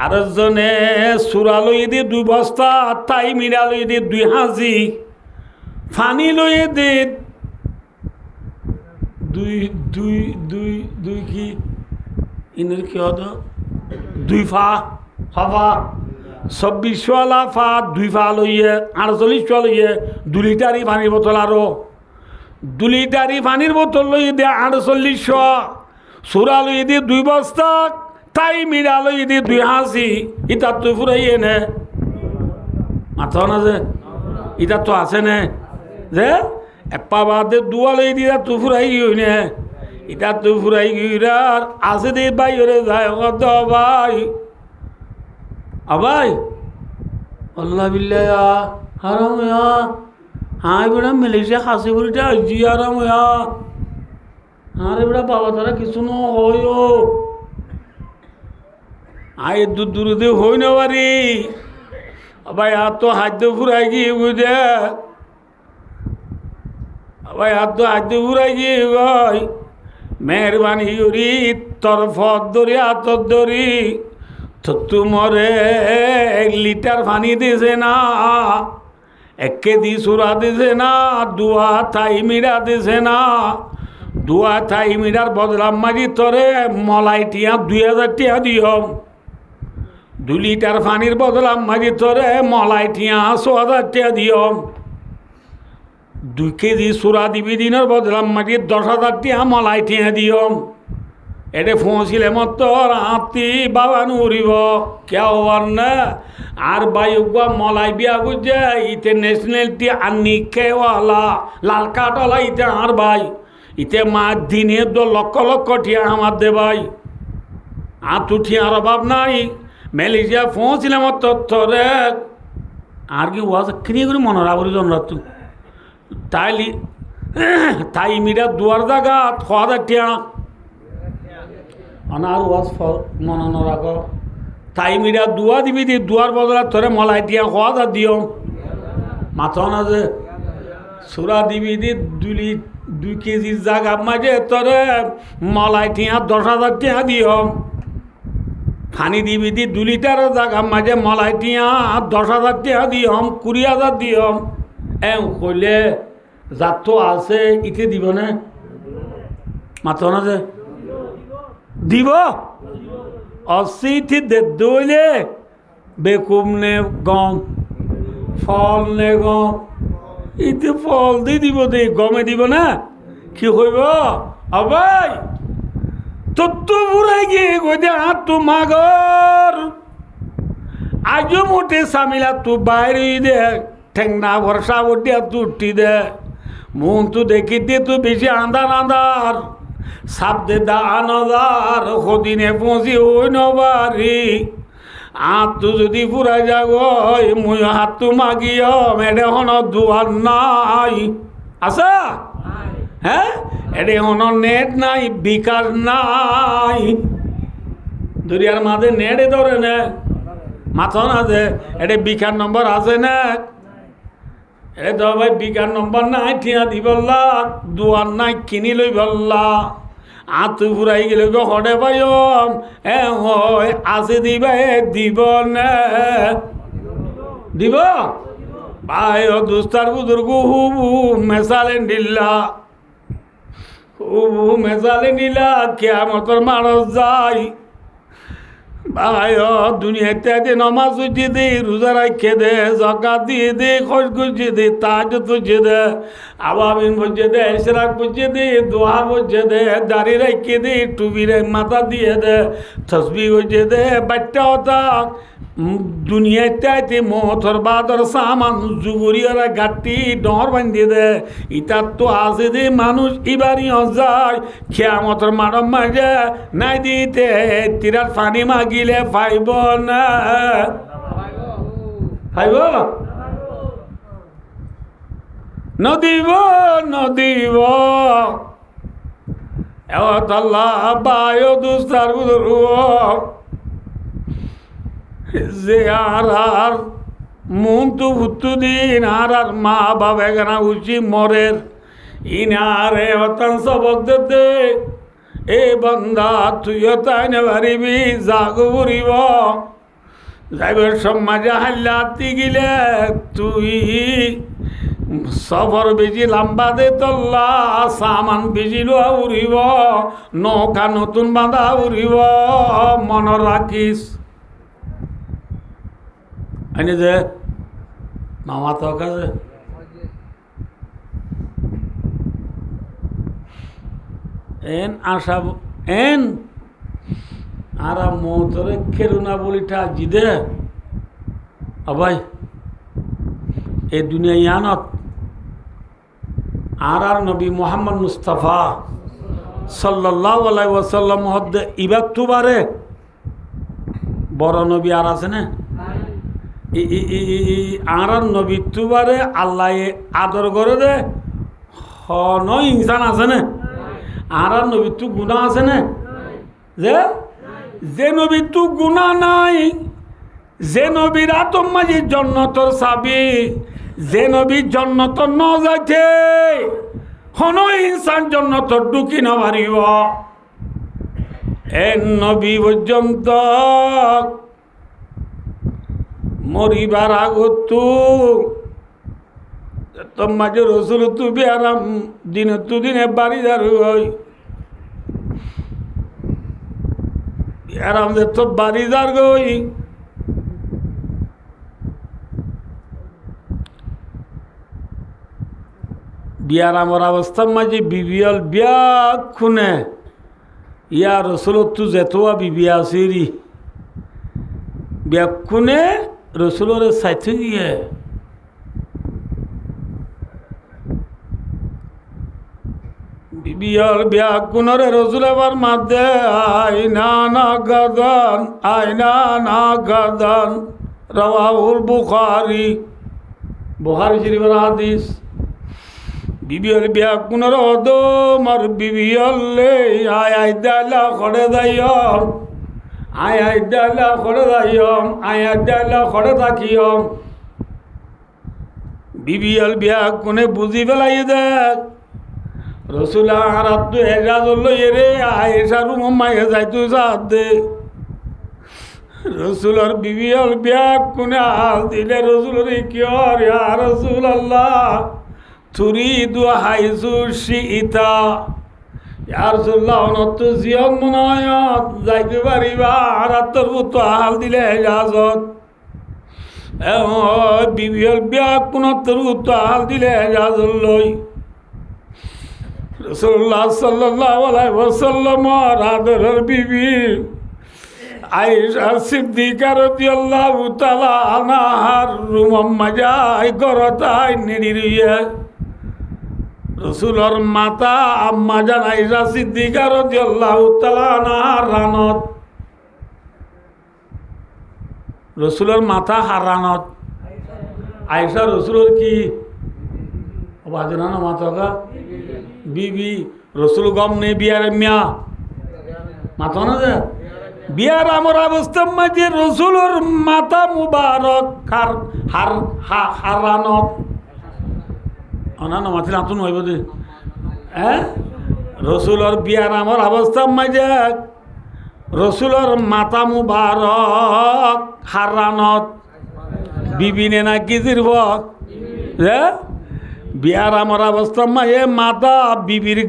আর জনে সুরা লই দি 2 বস্তা তাই মিরা লই দি 2 হাজি পানি লই দি দুই কি ইনের কি হতো 2 ফা হাফা 26 ফা 2 ফা লইয়ে 48 লইয়ে 2 লিটারই পানির বোতল আরো 2 লিটারই পানির বোতল লইয়ে দিয়ে 48 সুরা লইয়ে দিয়ে 2 বস্তা তাই মিরা লইয়ে দিয়ে 2 হাসি ইটা তো ফুরাইয়ে নে মাথা না যে ইটা তো আছে নে যে এপা বাদে দুয়া লই দিয়া তো ফুরাই গিয়ে নে ইটা তো ফুরাই গিরার আছে দে বাইরে যায় কত ভাই আবাই আল্লাহ বিল্লাহ হারাম ইয়া হাই বড় মালয়েশিয়া খাসি বড়টা জি হারাম ইয়া আরে বড় বাবা তারা কিছু ন হইও আই দূর দে হই না বাড়ি ভাই আর তো হাত ফুরাই গিয়ে বুঝে ভাই হাত ফুরাই গিয়ে গই মেহরবানি করি তরফ ধরি হাতত ধরি তোমারে 1 লিটার পানি দিছে না 1 কেজি সুরা দিছে না দুয়া তাই মিরা দিছে না দুয়া তাই মিরার বদলাম মাঝি তরে মলাই টিয়া 2,000 টিয়া দিও 2 লিটার পানির বদলাম মাঝি তরে মলাই টিয়া 100,000 টিয়া দিও 2 কেজি সুরা দিবি দিনের বদলাম মাঝি 10,000 টিয়া মলাই টিয়া দিও এটে ফোঁসিলে মত রাতি বাবা নুরিব কেউ আর না আর বায়ুগুয়া মলাই বিয়া বুঝে ইতে ন্যাশনালিটি আনি খেওয়ালা লাল কাটলা ইতে আর ভাই ইতে মা দিনে 1,00,000 টিয়া আমার দে ভাই আর তু ঠিয়ার অভাব নাই মালয়েশিয়া ফোঁসিলে মত তরে আর কি ওয়াজ কিনে করে মনে রাবরি জন রাত তাইলি তাই মিরা দুয়ার জাগাত 1000 টিয়া অনার ওয়াজ মনন রাখ তাই মিরা দুয়া দিবি দি দুয়ার বদলাত তোরে মলাই টিয়া 1000 দিও মাথা না যে সুরা দিবি দি 2 কেজির জাগা মাঝে তোরে মলাই টিয়া 10,000 টিয়া দিও পানি দিবি দি 2 লিটারের জাগা মাঝে মলাই টিয়া 10,000 টিয়া দিও 20,000 দিও কইলে যাত তো আছে ইতে দিব না মাথা না যে দিব অসিটি দে দইলে বেকুম নে গম ফল নে গম ইতে ফল দি দিব দে গমে দিব না কি হইব আবাই তত্ত্ব বুড়াই গিয়ে গইতে হাত তো মাগর আজও মোটে সামিলা তু বাইরে দে ঠেংনা ভরসা উঠিয়া তু উঠি দে মন তু দেখি দে তু বেশি আন্ধার আন্ধার সাপ দে দানাদার সদিনে পৌঁছি ওই নবারি হাত তু যদি ফুরাই যাগ মুই হাত তু মাগিয় এডে হন দুয়ার নাই আছা হ্যাঁ এডে হন নেট নাই বিকাশ নাই দরিয়ার মাঝে নেটে ধরে নে মাথা না যে এডে বিকার নম্বর আছে না এ তো ভাই বিকার নম্বর নাই ঠিয়া দিবল্লা দুয়ার নাই কিনি লই বললা আত ফুরাই গেলে হডে পাইম আছে দিবা দিব না দিব ভাই ও দুস্তার বুজুর্গ হুবু মেসালেন দিল্লা হুবু মেসালেন দিলা কেয়ামতর মানুষ যায় ভাই দুনিয়াতে দে নমাজ উঠিয়ে দে রোজা রাখে দে জকাত দিয়ে দে খোঁজ গুজিয়ে দে তাজ তুঝে দে আবাবিন বুঝে দে ইশরাক বুঝে দে দোয়া বুঝে দে দাড়ি রাখে দে টুপি মাথা দিয়ে দে তসবি বুঝে দে বাচ্চা হতা দুনিয়াতে মথর বাদর সামান জুগুরিয়ারা গাটি ডর বান্ধিয়ে দে ইতার তো আছে যে মানুষ এবারই যায় খেয়ামতর মানব মাঝে নাই দিতে তিরার পানি মাগিলে পাইব না পাইব নদিব নদিব আল্লাহ বায়ু দুস্তার যে আর মন তো ভুতু দিন আর মা বাবা গানা উচি মরের ইনারে হতান সবক দে এ বন্দা তুইও তাই না পারিবি জাগ উড়িব যাইবার সমাজে হাল্লাতি গিলে তুই সফর বেশি লম্বা দে তল্লা সামান বেশি লোয়া উড়িব নৌকা নতুন বাঁধা উড়িব মন রাখিস আইনে যে মামা তো কাছে এন আশা এন আর মতরে খেলুনা বলিটা জিদে আবাই এ দুনিয়া ইয়ানত আর নবী মোহাম্মদ মুস্তাফা সাল্লাল্লাহু আলাইহি ওয়াসাল্লাম হদ্দে ইবাদ তুবারে বড় নবী আর আছে না আর নবী তুবারে আল্লাহ আদর করে দে হন ইনসান আছে না আর নবী তু গুণা আছে না যে নবী তু গুণা নাই যে নবীর আতম মাঝে জন্নতর সাবি যে নবী জন্নতর ন যাইতে হন ইনসান জন্নতর ঢুকি না পারিব এ নবী পর্যন্ত মরিবার আগত তোর মাঝে রসুল তু বিয়ারাম দিনে তু দিনে বাড়ি যার বিয়ারাম যে তোর বাড়ি যার গই বিয়ারামর অবস্থার মাঝে বিবিয়াল বিয়া খুনে ইয়া রসুল তু যেতোয়া বিবি আসিরি বিয়া খুনে রসুলের সাথে গিয়ে বিবিয়াল বিয়া কুনরে রসুল আবার মাঝে আইনা না গাদান রাওয়াহুল বুখারী বুখারী শরীফের হাদিস বিবিয়ল বিয়া কোনের মার বিবিয়লে আয় দালা করে দাইয়ম আয় দালা করে দাইয়ম আয় দালা করে থাকিয়ম বিবিয়ল বিয়া কোনে বুঝি ফেলাই দেখ রসুল আর তো এরা ধরলো এরে আয়েশা রুম মাইয়ে যাই তুই সাথ দে রসুলের বিবিয়ল বিয়া কোনে হাল দিলে রসুলের কিয়র ইয়া রসুল আল্লাহ তুরিদু হাইসু শিইতা ইয়া রাসূলুল্লাহ অনত জিয়ন মনায়ত যাইতে পারিবা আর তোর তো হাল দিলে ইজাজত এ বিবিয়ল বিয়া কোন তোর তো হাল দিলে ইজাজত লই রাসূলুল্লাহ সাল্লাল্লাহু আলাইহি ওয়াসাল্লাম আদরের বিবি আয়েশা সিদ্দিকা রাদিয়াল্লাহু তাআলা আনহার রুম মাজাই গরতাই নিড়িয়ে রসুলর মাতা আম্মা জান আয়েশা সিদ্দিকা রাদিয়াল্লাহু তাআলা আনহার রানত রসুলর মাথা হারানত আয়েশা রসুলর কি বাজনা না মাতা বিবি রসুল গম নেই বিয়ার মিয়া মাথা না যে বিয়ার আমার অবস্থার মাঝে রসুলর মাথা মুবারক হারানত না না মাথা নাতুন হইব দে হ্যাঁ রসুলর বিয়ার আমার অবস্থার মাঝে রসুলর মাথা মুবারক হারানত বিবিনে না কি জিরব হ্যাঁ বিয়ার আমার অবস্থা মায়ে মাতা বিবির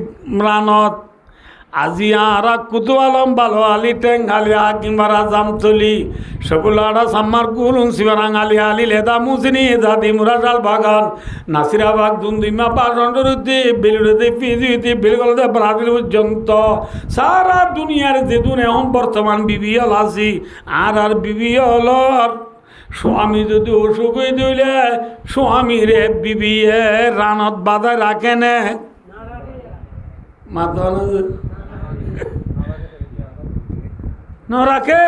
রানত আজি আর কুতু আলম ভালো আলি টেঙ্গালি কিংবা জামতলি সকলাড়া সাম্মার গুলুন শিবারাঙালি আলি লেদা মুসিনি দাদি মুরাজাল বাগান নাসিরাবাগ দুন্দিমা পাশন্ডরুদ্দি বেলুরুদ্দি পিজুইতি বেলগলদে ব্রাজিল পর্যন্ত সারা দুনিয়ার যে দুন এখন বর্তমান বিবিএল আছি আর বিবিএলর স্বামী যদি অসুখ হয়ে দিলে স্বামী রে বিবিএ রানত বাধা রাখে নে মাথা না রাখে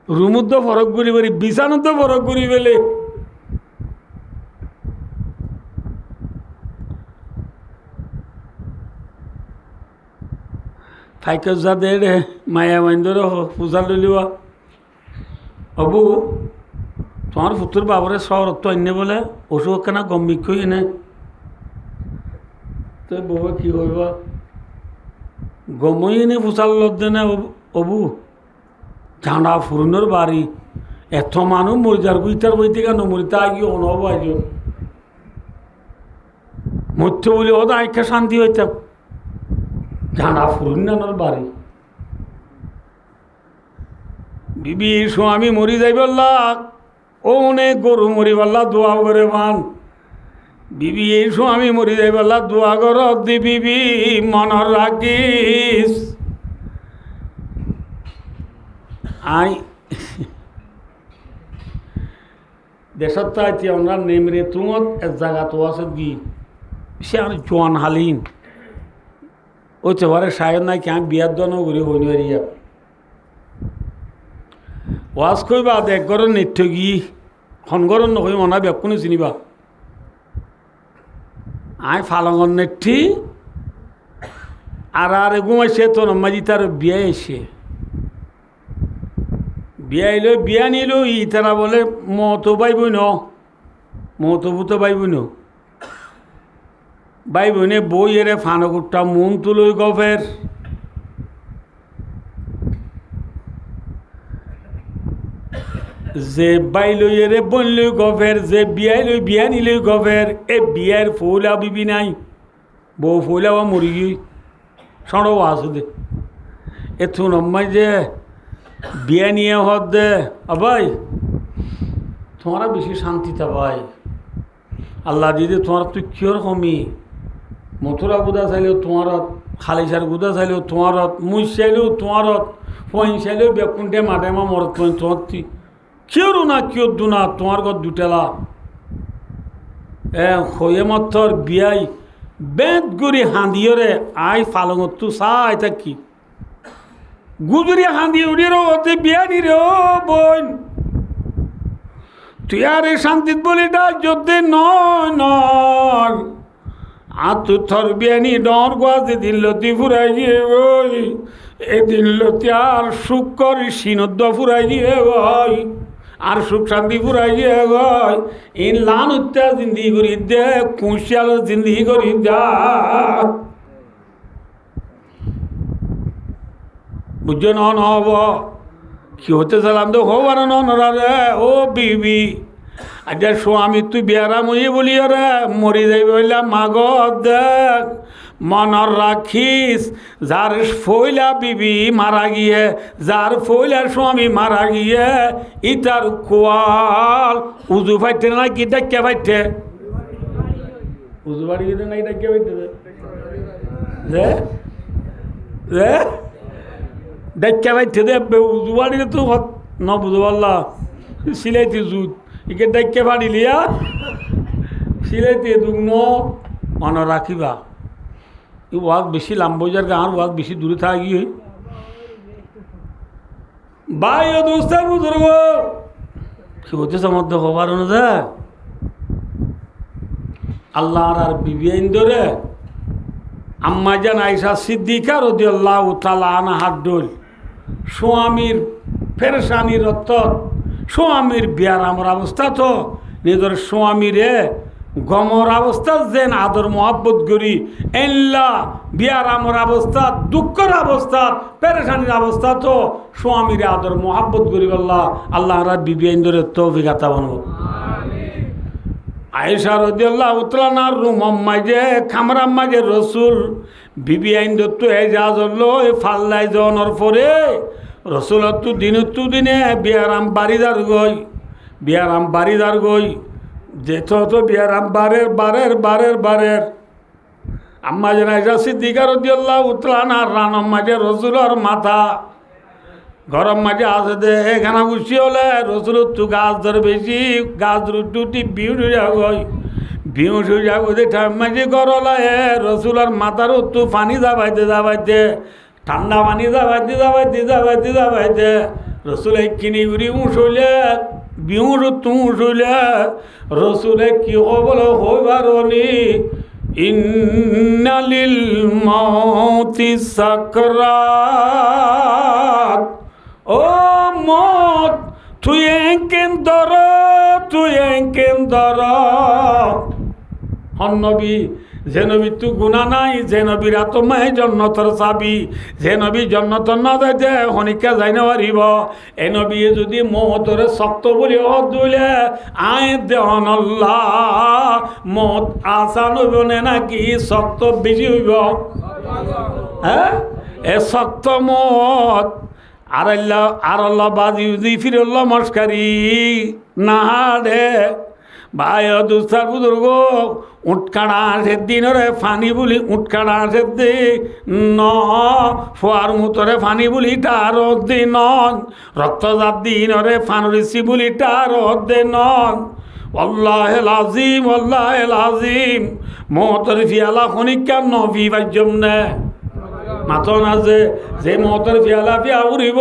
রুমুদ্দ ফরক করি বলি বিছানত ফরক করি বেলে থাইকে যা দে রে মায়া মাইন্দর পূজা লইলিবা অবু তোমার পুত্র বাবরে শহরত তো আনে বলে অসুখ কেনা গম্ভীর এনে তো বউ কি হইব গমই এনে ফুসাল লদ্দে না অবু ঝাঁড়া ফুরনোর বাড়ি এত মানুষ মরিদার গুইতার বইতে কেন মরিতা গিয়ে অনব আজ মধ্য বলে ওদ আইকা শান্তি হইতাম ঝাঁড়া ফুরনানোর বাড়ি বিবি স্বামী মরি যাই বললা ও অনেক গরু মরি বললা দোয়া করে মান বিবি এই স্বামী মরি যাই বললা দোয়া কর দি বিবি মনর রাখিস আই দেশত তো আইতি আমরা নেমরে তুমত এক জায়গা তো আছে গি সে আর জোয়ান হালিন ওই চেবারে সায়ন নাই কি আমি বিয়ার দনও ঘুরে হইনি হারিয়া ওয়াজ কইবা দেখ গরর নৃত্য গি সনগরণ নকই মনা বেকুনি চিনিবা আই ফালঙর নেঠি আর ঘুমাইছে তো নম্মাজি তার বিয়ে এসে বিয়া এলো বিয়া নিল ই তারা বলে মতো বাইবই ন মতো বুতো বাইবই ন বাইবই নে বই এরে ফানকুট্টা মন তুলই গফের যে বাই লই এরে বন লই গফের যে বিয়াই লই বিয়া নিলই গফের এ বিয়ার ফৌলা বিবি নাই বউ ফৌলা বা মরি গই সড়ো আসু দে এ থু নম্মাই যে বিয়া নিয়ে হত দে ভাই তোমারা বেশি শান্তিটা ভাই আল্লাহ দিদি তোমার তুই কিয়র কমি মথুরা গুদা চাইলেও তোমারত খালিসার গুদা চাইলেও তোমারত মুই চাইলেও তোমারত ফইন চাইলেও বেকুন্টে মাঠে মা মরত ফইন তোমার তুই কিয়রও না কিয়র দু না তোমার ঘর দুটেলা হয়ে মথর বিয়াই বেদ গুড়ি হাঁদিয়রে আই ফালঙত তু চাই থাকি গুজুরি হাঁদি উড়ি রে বিয়া নি রে ও বোন তুই আর এই শান্তিত বলিটা যদি নয় নয় আতু থর বিয়ানি ডর গোয়াতে দিল্লতি ফুরাই গিয়ে ওই এ দিল্লতি আর সুখ করি সিনদ্দ ফুরাই গিয়ে ওই আর সুখ শান্তি ফুরাই গিয়ে গয় এই লান উত্তা জিন্দি করি দে কুশিয়াল জিন্দি করি দা বুঝছো নহব কি হতে চালাম তো হবার নরে ও বিবি আচ্ছা স্বামী তুই বেড়া মরি বলি রে মরি যাইব বললাম মাগ দেখ মনর রাখিস যার ফইলা বিবি মারা গিয়ে যার ফইলা স্বামী মারা গিয়ে ইটার কোয়াল উজু ফাইতে না কি ডাক্কে ফাইতে উজু বাড়ি গিয়ে না ডাক্কে ফাইতে রে রে ডাক্কে ফাইতে দে উজু বাড়ি তো ন বুঝু পারলা সিলাইতে জুত ইকে ডাক্কে ফাড়ি লিয়া সিলাইতে দুগ ন মনে রাখিবা এই ওয়াজ বেশি লাম্বজার গাঁর ওয়াজ বেশি দূরে থাকি ভাই ও দোস্ত বুজুর্গ কি হতেছে মধ্যে হবার অনুযা আল্লাহর আর বিবি ধরে আম্মা জান আয়েশা সিদ্দিকা রাদিয়াল্লাহু তাআলা আনহা ডল স্বামীর পেরেশানির অর্থ স্বামীর বিয়ারামর অবস্থা তো নিজের স্বামীরে গমর অবস্থা যেন আদর মহব্বত করি এল্লা বিয়ারামর অবস্থা দুঃখের অবস্থা পেরেশানির অবস্থা তো স্বামীর আদর মহব্বত করি আল্লাহ আল্লাহর বিবি ধরে তৌফিক আতা বানাবো আয়েশা রাদিয়াল্লাহু তাআলা নার রুম মাঝে খামরাম মাঝে রসুল বিবি আইন তো এজাজ হলো ফাল্লাই জনের পরে রসুল তু দিনে বিয়ারাম বাড়িদার গই যেত তো বিয়ারাম বারের আম্মা যেন আয়েশা সিদ্দিকা রাদিয়াল্লাহু তাআলা নার রানম মাঝে রসুলের মাথা গরম মাঝে আছে দে এখানে গুছি হলে রসুল তু গাছ ধরে বেশি গাছ রুটি বিউড়ি যাগই বিউড়ি যাগো দে মাঝে গরলা হে রসুলের মাথার তু পানি যাবাইতে ঠান্ডা পানি যাবাইতে রসুল কিনি উড়ি উঠলে বিউড় তু উঠলে রসুলে কি হবল হইবার নি ইন্নালিল মাউতি সাকরাত ও মত তুই এঙ্কেন দর হন্নবী যে নবী তু গুণা নাই যে নবীর আত্মায় জন্নতর চাবি যে নবী জন্নতর না যাইতে হনিকা যাই না পারিব এ নবী যদি মতরে শক্ত বলি দিলে আয় দেহন মত আসান হইব নে নাকি শক্ত বেশি হইব হ্যাঁ এ শক্ত মত আর আল্লাহ বাজি উজি ফিরল্লা মস্কারি না দে ভাই দুস্তার বুজুর্গ উঠকাড়া আসে দিনরে ফানি বলি উঠকাড়া আসে দি ন ফোয়ার মুতরে ফানি বলি তার দিন রক্তজাত দিনরে ফানুরিসি বলি তার দিন আল্লাহুল আজিম মতর ফিয়ালা খনিকা নবী বাজ্যম নে মাতন আছে যে মতের ফিয়ালা পিয়া উড়িব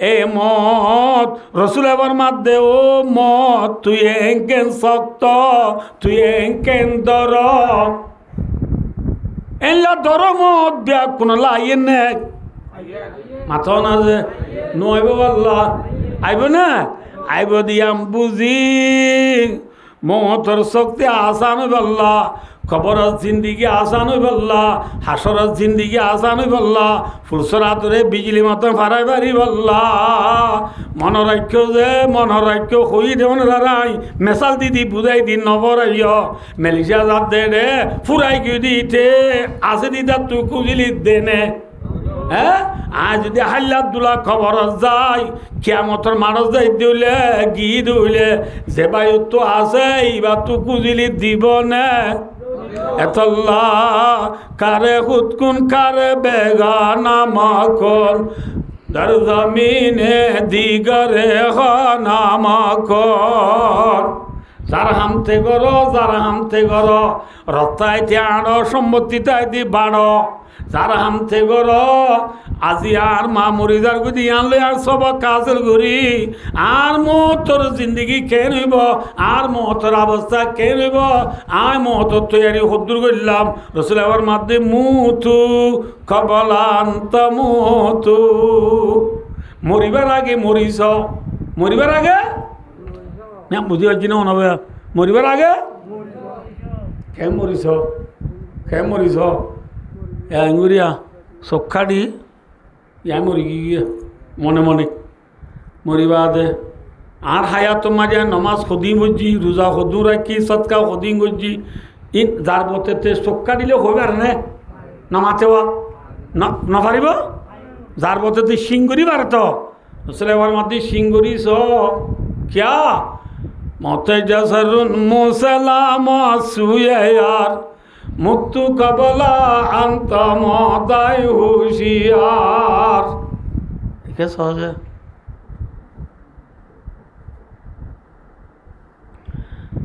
এ মত রসুল এবার মাত দে ও মত তুই এঙ্কেন শক্ত তুই এঙ্কেন দর এলা দর মত বিয়া কোনো লাইন নে মাতন আছে নইব আল্লাহ আইব না আইব দিয়াম বুঝি মতর শক্তি আসান আল্লাহ খবরত জিন্দিগি আসান হই বললা হাসরত জিন্দিগি আসান হই বললা ফুলসরাতরে বিজলি মতো ফারাই বাড়ি বললা মনরাক্য হই দেন রাই মেসাল দিদি বুঝাই দিন নবরাইয় মেলিশা যাত দে রে ফুরাই গিয়ে দিতে আছে দিদা তুই কুজিলি দেনে হ্যাঁ আজ যদি হাল্লাদুল্লাহ খবর যায় কিয়ামতর মানুষ যাই দিলে গি দিলে যে বায়ু তো আছে এইবার তো কুজিলি দিব না এতল্লা কারে হুৎকুন কারে বেগানা মাখন দর জমিনে দিগরে নামাখন যারা হামতে করো যারা হামতে করো রত্তাইতে আড়ো সম্পত্তিতে বাড়ো যারা হামতে করো আজি আর মা মরিদার গুদি আনলে আর সব কাজের ঘুরি আর মতর জিন্দগি কে নইব আর মতর অবস্থা কে নইব আয় মতর তৈরি হদ্দুর করলাম রসুল আবার মাধ্যমে মুতু কবলান্ত মুতু মরিবার আগে মরিস মরিবার আগে না বুঝি পারছি না মনে হবে মরিবার আগে কে মরিস আঙ্গুরিয়া চক্ষাড়ি ইয়াই মরি গিয়ে মনে মনে মরিবা দে আর হায়াত মাঝে নমাজ সদিং করছি রোজা সদু রাখি সৎকা সদিং করছি ই যার বতেতে চক্ষা দিলে হইব আর নে নমাতেও নপারিব যার বতেতে সিংগুড়ি বার তো এবার মাতি সিংগুড়ি স কিয়া মতে জাসরুন মুসালাম সুয়ার মুক্তু কবলা আন্ত মদায় হুশিয়ার একে সহজে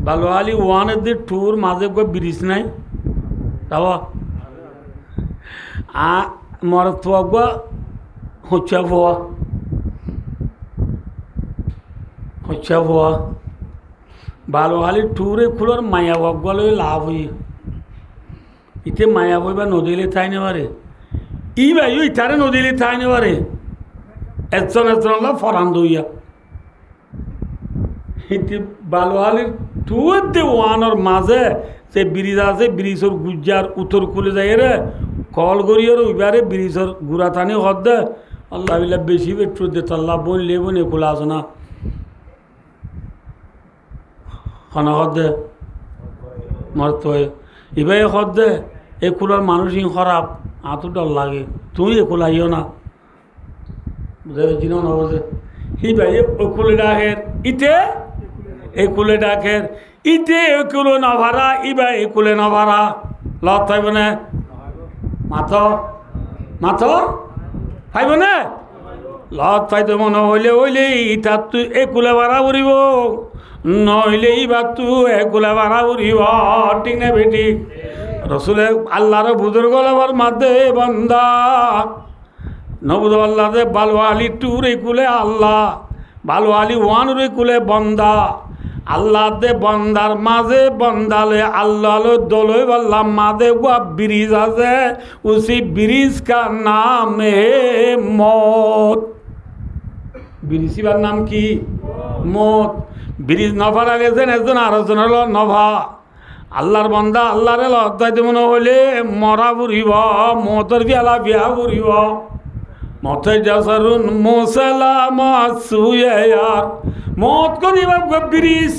বালোয়ালি ওয়ানের দি টুর মাঝে গো ব্রিজ নাই যাব মর গো হচ্ছা ভোয়া বালোয়ালি টুরে খুলোর মায়া বগলে লাভ হই ইতে মায়া বই বা নদীলে থাই নেবারে ই ভাই ইতারে নদীলে থাই নেবারে এজন ফরান দইয়া ইতি বালোয়ালির টুর দে ওয়ানোর মাঝে সে ব্রিজ আছে ব্রিজের গুজ্জার উত্তর কুলে যাই রে কল গড়িয়ার ওইবারে ব্রিজের গুড়া টানি হদ দে আল্লাহ বিল্লাহ বেশি পেট্রোল দে তাল্লাহ বললে বনে খোলা আছে না খানা হদ দে মরত এবার হদ দে এ কুলার মানুষই খারাপ আতো ডর লাগে তুই এ কুলাইও না বুঝতে পারছি না যে হি ভাই ও কুলে ডাকের ইতে এই কুলে ডাকের ইতে এ কুলো না ভাড়া ইবা এ কুলে না ভাড়া লত থাকব না মাথ ফাইব না লত ফাইতে মনে হইলে ইটার তুই এ কুলে ভাড়া উড়িব নইলে ইবার তুই এ কুলে ভাড়া উড়িব ঠিক না বেটি রসুলে আল্লাহর বুজুর্গ আবার মাদে বন্দা নবুদ আল্লাহ দে বালওয়ালি টুর কুলে আল্লাহ বালওয়ালি ওয়ান কুলে বন্দা আল্লাহ দে বন্দার মাঝে বন্দালে আল্লাহ দোলে বললাম মাদে গুয়া ব্রিজ আছে উসি ব্রিজ কা নাম হে মত ব্রিজিবার নাম কি মত ব্রিজ নভার আগে যেন একজন আরেকজন হলো নভা আল্লাহর বন্দা আল্লাহরে লজ্জাইতে মনে হইলে মরা বুড়িব মতর বিয়ালা বিয়া বুড়িব মতে জাসরুন মুসালাম সুয়ার মত করিব ব্রিজ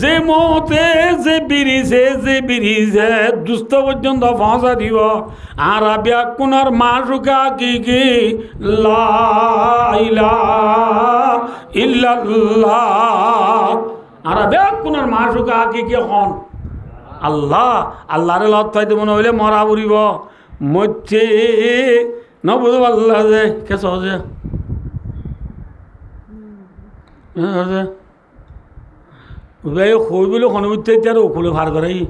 যে মতে যে ব্রিজে দুস্থ পর্যন্ত ফাঁসা দিব আর আবিয়া কোনার মাসুকা কি লা ইলাহা ইল্লাল্লাহ আর আবিয়া কোনার মাসুকা কি হন আল্লাহরে লত পাইতে মনে হইলে মরা বুড়িব মধ্যে ন বুঝব আল্লাহ যে কে সহজে হইবলে খনবিতে আর ওকুলে ভার করাই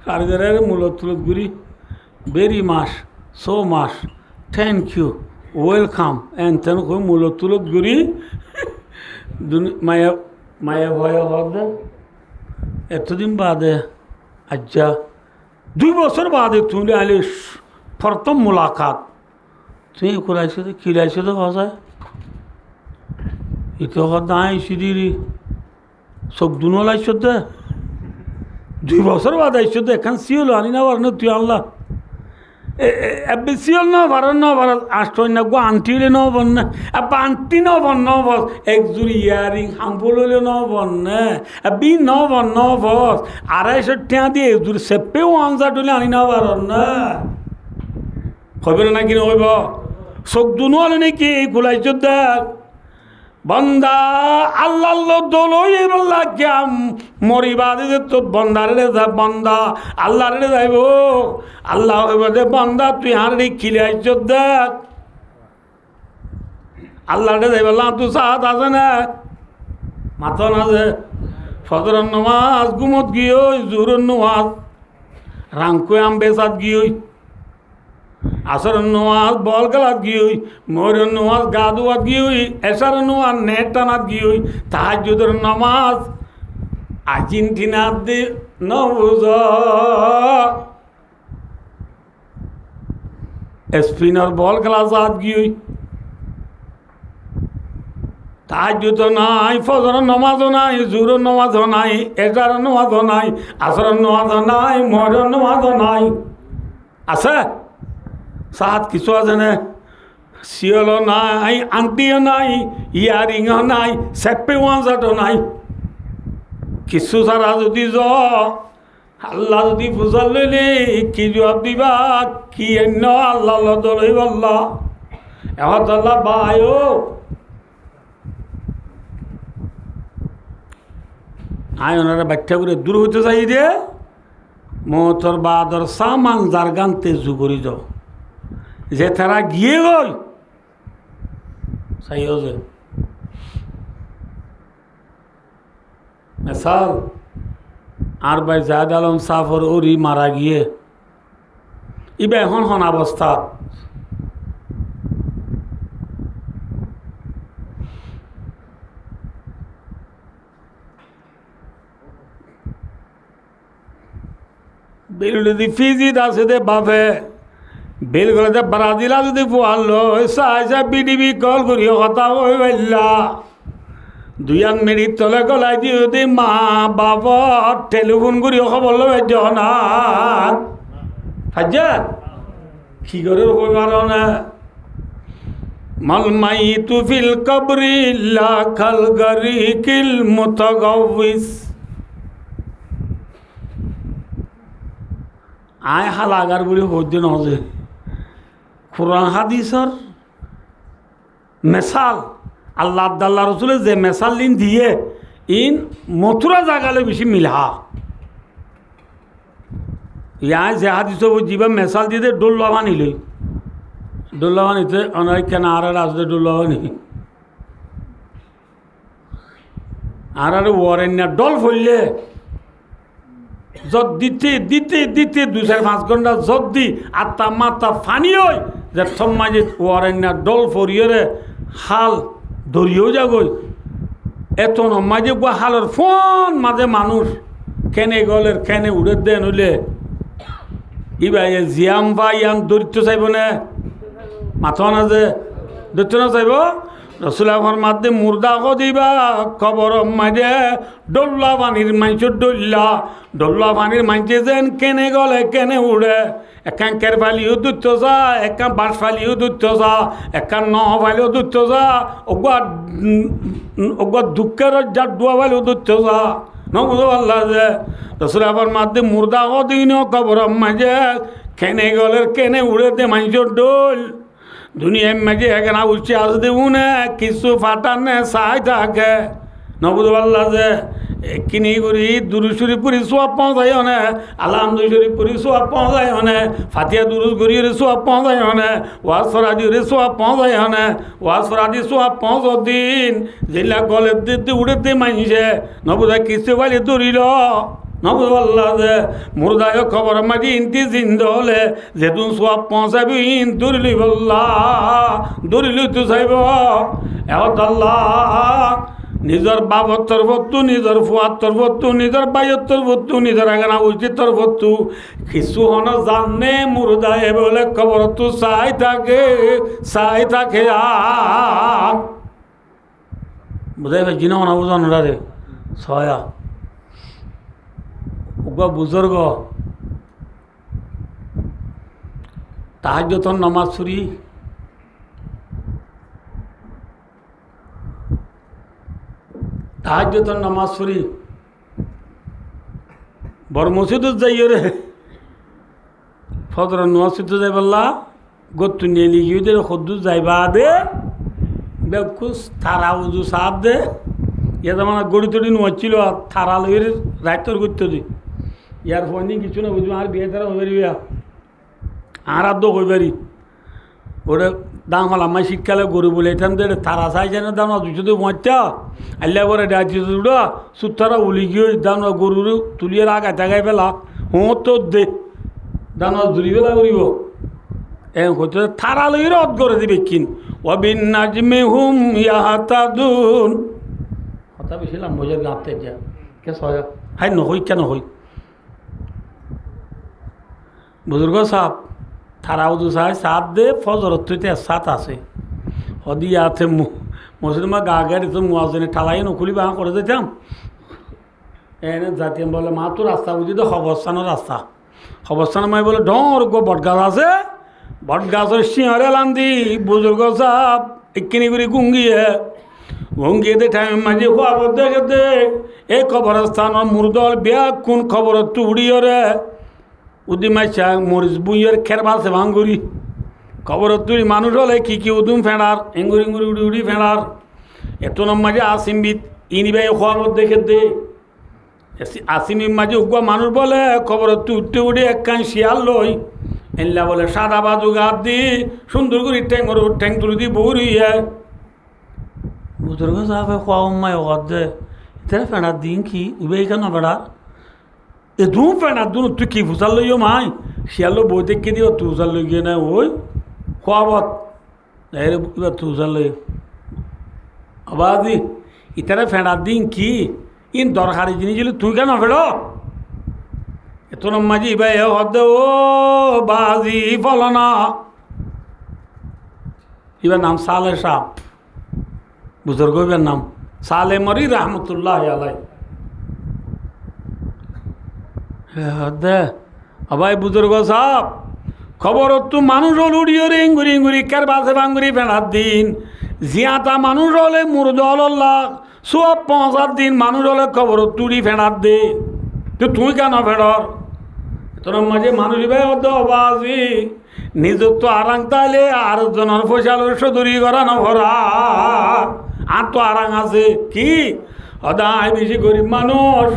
ভার করার মূলত তুলত ঘুরি very much so much thank you welcome এন তেন কই মূলত তুলত ঘুরি মায়া ভয় হদ এতদিন বাদে আজ্জা 2 বছর বাদে তুই আইলে প্রথম মুলাকাত তুই কোলাইছে তো কিলাইছে তো হসায় ইতো কথা আইসি দিরি সব দুনো লাইছ দে 2 বছর বাদ আইস তো এখান সিওল আনি না পার না তুই আল্লাহ এবে সিওল না পার আষ্টই না গো আন্টিলে ন বন না আন্টি ন বন ন বস এক জুড়ি ইয়ারিং হাম্পুলে ন বন না বি ন বন ন বস 250 টাকা দিয়ে এক জুড়ি সেপেও আনসার টুলে আনি না পার না হবে না কি হইব চোখ দুনো আলে নাকি গোলাইছ দেখ বন্দা আল্লাহ দোলই বললা ক্যাম মরিবা দিতে তো বন্দারে যা বন্দা আল্লাহরে যাইব আল্লাহ হইবে বন্দা তুই হারে খিলে আইছ দেখ আল্লাহরে যাইব আল্লাহ তুই সাহাত আছে না মাথা না যে ফজরের নামাজ ঘুমত গিয়ে জোরের নামাজ রাংকো আম বেসাত গিয়ে আসরের নামাজ বল খেলাত গিয়ে ময়ূরের নামাজ গা ধোয়াত গিয়ে এশারের নামাজ নেট টানাত গিয়ে তাহাজ্জুদের নামাজ আর্জেন্টিনার দি নবুজ স্পিনার বল খেলা যাত গিয়ে তাহাজ্জুদ নাই, ফজরের নামাজও নাই, জোহরের নামাজও নাই, এশারের নামাজও নাই, আসরের নামাজও নাই, ময়ূরের নামাজও নাই। আছে সাত কিছু আছে না? শিয়লও নাই, আংটিও নাই, ইয়ারিংও নাই, সেপ্পে ওয়াঞ্চাটো নাই। কিছু ছাড়া যদি আল্লাহ যদি বুঝার লইলে কি জবাব দিবা? কি অন্য আল্লাহ লই বললা এখন আল্লাহ বায়ো আয় ওনারা ব্যাখ্যা করে দূর হইতে চাই রে মতর বাদর সামান জারগানতে জুগরি যাও যে তারা গিয়ে গই চাই যে মেসাল আর ভাই জায়দ আলম সাফর ওরি মারা গিয়ে ইবা এখন হন অবস্থা বেলুলি দি ফিজি আছে দে বাপে বেলগুলো দে ব্রাজিলা যদি পোয়ালো সাইসা বিডিবি কল করিও কথা ওই বাইল্লা দুই মিনিট তলে গলাই দিও দে মা বাবা টেলিফোন করিও খবর লবে জনা হাজা কি করে হই পারো না মাল মাইতু ফিল কবরি লা খাল গরিকিল মুতাগাউইস আয় হালাগার বলে হইতে নজে কোরআন হাদিসর মেসাল আল্লাহ আব্দাল্লাহ রসুলে যে মেসাল দিন দিয়ে ইন মথুরা জাগালে বেশি মিলহা ইয়ায় যে হাদিস যিবা মেসাল দিয়ে ডোল্লা বানিলে ডোল্লা বানিতে অনেক কেন আর আসতে ডোল্লা বানি আর ওয়ারেন্যা ডল ফললে যত দিতে দিতে দিতে 2-5 ঘন্টা যত দি আত্মা মাত্রা ফানি হয় যে মাঝে ওয়ারেন্যা ডল ফরিয়ে হাল দরিয়েও যাগই এত মাঝে হালের ফোন মাঝে মানুষ কেনে গলের কেনে উড়ে দেন হইলে ইবাই জিয়াম বা ইয়ান দরিদ্র চাইব না মাথা না যে দরিদ্র না চাইব রসুলাফর মাধ্যমে মুর্দা দিবা খবর মাঝে ডোল্লা পানির মাংস ডোল্লা পানির মাংসে যেন কেনে গলে কেনে উড়ে একান কের ফালিও দুধ যা একান বাঁশ ফালিও দুধ যা একান ন ফালিও দুধ যা ওগুয়া দুঃখের যার ডুয়া ফালিও দুধ যা নবুঝো আল্লাহ যে রসুলাফর মাধ্যমে মুর্দা দিন খবর মাঝে কেনে গলের কেনে উড়ে দে মাংস ডোল দুনিয়ার মাঝে এখানে উঠছে আজ দেবু না কিছু ফাটানে চাই থাকে নবুদ আল্লাহ যে কিনি করি দুরুসুরি পুরি সোয়াব পৌঁছাই হনে আলহামদুলিল্লাহ পুরি সোয়াব পৌঁছাই হনে ফাতিয়া দুরুস গড়ি সোয়াব পৌঁছাই হনে ওয়াজ ফরাদি সোয়াব পৌঁছাই হনে ওয়াজ ফরাদি সোয়াব পৌঁছ দিন যেগুলা গলে দিতে উড়ে দিয়ে মাইছে নবুদা কিছু বালি দৌড়িল নবুদ আল্লাহ যে মুর্দায় খবর মাঝে ইন্তি জিন্দ হলে যেদিন সব পৌঁছাবি ইন দৌড়লি বল্লা দৌড়িলি তো চাইব এত আল্লাহ নিজের বাবর তরফতু নিজের ফুয়ার তরফতু নিজের বাইয়ের তরফতু নিজের আগানা উচিত তরফতু কিছু হন জানে মুর্দায় বলে খবর তো চাই থাকে আর বুঝাই ভাই জিনা হনা বুঝানো রে ছয়া বুজুর্গ তাহাজ্জুদের নামাজ পড়ি তাহাজ্জুদের নামাজ পড়ি বড় মসজিদত যাইও রে ফজর নামাজ পড়তে যাই বললা গত্তু নিয়ে লিখিয়ে দে খদ্দু যাইবা দে বেকুস থারা উজু সাপ দে ইয়ে যেমন গড়ি তড়ি নোয়াচ্ছিল থারা লইয়ের রাইতর করতে দি ইয়ার ফোন কিছু না বুঝবো আর বিয়ে তারা হয়ে পারি আর দো হয়ে পারি ওটা দান হল আমার শীতকালে গরু বলে এখান থেকে তারা চাই যেন দান দুশো মরতা আল্লাহ করে ডাকি উড়া সুতারা উলি গিয়ে দান গরুর তুলিয়ে আগায় টাগাই ফেলা তো দে দান ধরি ফেলা করিব হচ্ছে তারা লই রদ করে দিবে কিন অবিন নাজমে হুম ইয়াহাতাদুন হতা বেশিলাম মজার গাঁতে যা কে সয়া হাই নহই কেন হই বুজুর্গ সাপ তারাও দু চাই সাপ দে ফজরত তুইতে সাত আছে হদি আছে মুসলিমা গা গাড়ি তো মুয়াজনে ঠালাই নকুলি বাঁ করে দিতাম এনে জাতি বলে মা তো রাস্তা বুঝি তো খবরস্থানের রাস্তা খবরস্থানে মাই বলে ডর গো বটগাছ আছে বটগাছের সিঁহরে লান্দি বুজুর্গ সাপ এক্ষিনি করে গুঙ্গিয়ে দে টাইম মাঝে খোয়াব দেখে দে এই খবরস্থানের মুরদল বিয়া কোন খবর তুড়িয়ে রে উদি মাইছা মরিচ বুইয়ের খের বাসে ভাঙ্গুরি খবর তুই মানুষ হলে কি উদুম ফেঁড়ার এঙ্গুরি ইঙ্গুরি উড়ি উড়ি ফেঁড়ার এত নম মাঝে আসিমবিদ ইনিবাই খবর দেখে দে আসিমি মাঝে উগুয়া মানুষ বলে খবর তুই উঠতে উঠে একখান শিয়াল লই এনলা বলে সাদা বাজু গাত দি সুন্দর করে ঠ্যাং তুলি দি বউরিয়ে বুজুর্গ সাহেব খোয়া উম্মাই অগাত দে এটা ফেঁড়ার দিন কি উবে কেন ফেঁড়ার এ দু ফেঁড়ার দু তুই কি ফুসাল লইও মাই শিয়ালো বই দেখে দিও তুই উজাল লই গিয়ে না ওই খোয়াবত এবার তুই উজাল লই আবাদি ইতারে ফেঁড়ার দিন কি ইন দরকারি জিনিস তুই কেন ফেড়ো এত মাঝি ভাই হদে ও বাজি ফলনা এবার নাম সালে সাপ বুজুর্গ এবার নাম সালে মরি রহমতুল্লাহ আলাই দে আবাই বুজুর্গ সাপ খবর তু মানুষ হল উড়িয়ে রে ইঙ্গুরি ইঙ্গুরি কার বাসে ভাঙ্গুরি ফেনার দিন জিয়াতা মানুষ হলে মুরদল সব 5-7 দিন মানুষ হলে খবর তুড়ি ফেনার দে তো তুই কেন ফেড়র তোর মাঝে মানুষ ভাই বাজি নিজের তো আরাং তাইলে আর জনের ফসালের সদরি করানো ভরা আর তো আরাং আছে কি সদায় বেশি গরিব মানুষ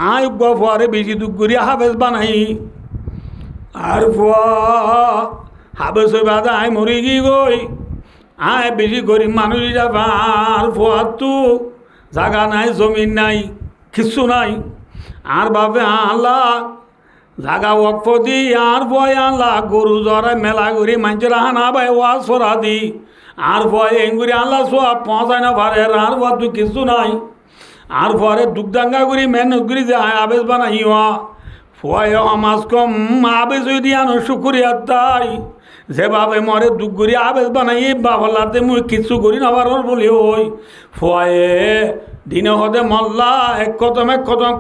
আয় ফুয়ারে বেশি দুঃখ করি হাবেজ বানাই আর ফুয়া হাবেজ হয়ে বাদা আয় মরি গি গই আয় বেশি গরিব মানুষ যাবা আর ফুয়ার তো জায়গা নাই জমিন নাই কিছু নাই আর বাপে আল্লাহ জাগা ওয়াকফ দি আর বয় আল্লাহ গরু জরা মেলা করি মানুষের হানা ভাই ওয়া সরা দি আর ভয় এঙ্গুরি আল্লাহ সব পৌঁছায় না পারে আর ওয়া তুই কিছু নাই আর পরে দুগ্ধাঙ্গা করি মেহনত করি যে আবেজ বানাই ফয় মাছ কম আবেজ হয়ে দিয়ে আনো শুকুরিয়া তাই যেভাবে মরে দুঃখ করি আবেজ বানাই বাবলাতে মুই কিছু করি না পারর বলি ওই ফয়ে দিনে হদে মল্লা এক কদম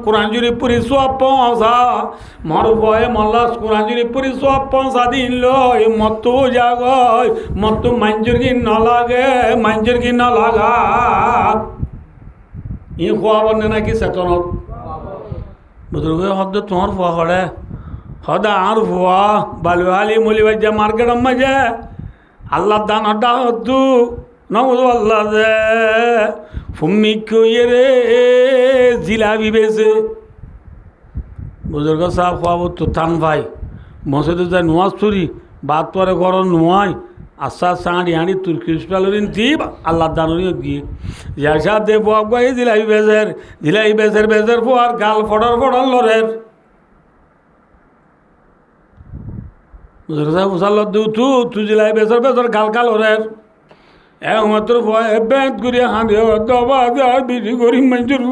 কোরআন জুড়ি পুরি সব পৌঁছা মর ভয়ে মল্লা কোরআন জুড়ি পুরি সব পৌঁছা দিন লই মতো জাগয় মতো মাঞ্জুর কি ন লাগে মাঞ্জুর কি ন লাগা ই খোয়াবর নে নাকি চেতনত বুজুর্গ হদ তোমার ফুয়া করে হদা আর ফুয়া বালুহালি মলিবাজ্যা মার্কেট মাঝে আল্লাহ দান আড্ডা হতু নবুজ আল্লাহ দে ফুম্মি কইয়ে রে জিলাবি বেছে বুজুর্গ সাহেব খোয়াব তো টান ভাই মসজিদে যায় নোয়াজ চুরি বাদ পরে গরম নোয়াই আস্তে আস্তে হাঁড়ি হাঁড়ি তুর্কি স্টাইলের দিব আল্লাহ দানুরিও গিয়ে যাসা দে বুয়াই জিলাবি বেজের পোয়ার গাল ফডর লরের বুজুর্গ সাহেব উসাল দিও তুই জিলাবি বেজের গাল লরের একমাত্র ভয় ব্যাংক করিয়া হাঁদিয়ে দবা আর বেশি গরিব মানুষের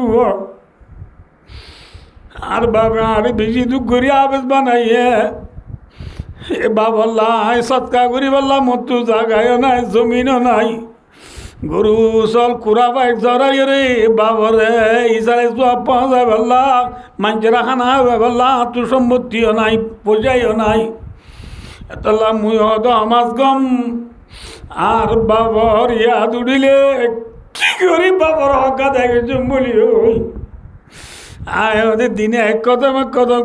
আর বাবা আর বেশি দুঃখ করিয়া আবেজ বানাইয়ে এ বাবল্লা সৎকা করি বললা মতো জায়গায়ও নাই জমিনও নাই গরু চল কুড়া বাইক জরাই রে বাবরে ইসারে সব পাওয়া যায় বললা মানুষেরা খানা হবে বললা তোর সম্পত্তিও নাই পর্যায়ও নাই এতলা মুই হদ আমার গম আর বাবর ইয়াদ উঠিলে কি করি বাবর হকা দেখেছ বলি ওই আয় ওদের দিনে এক কদম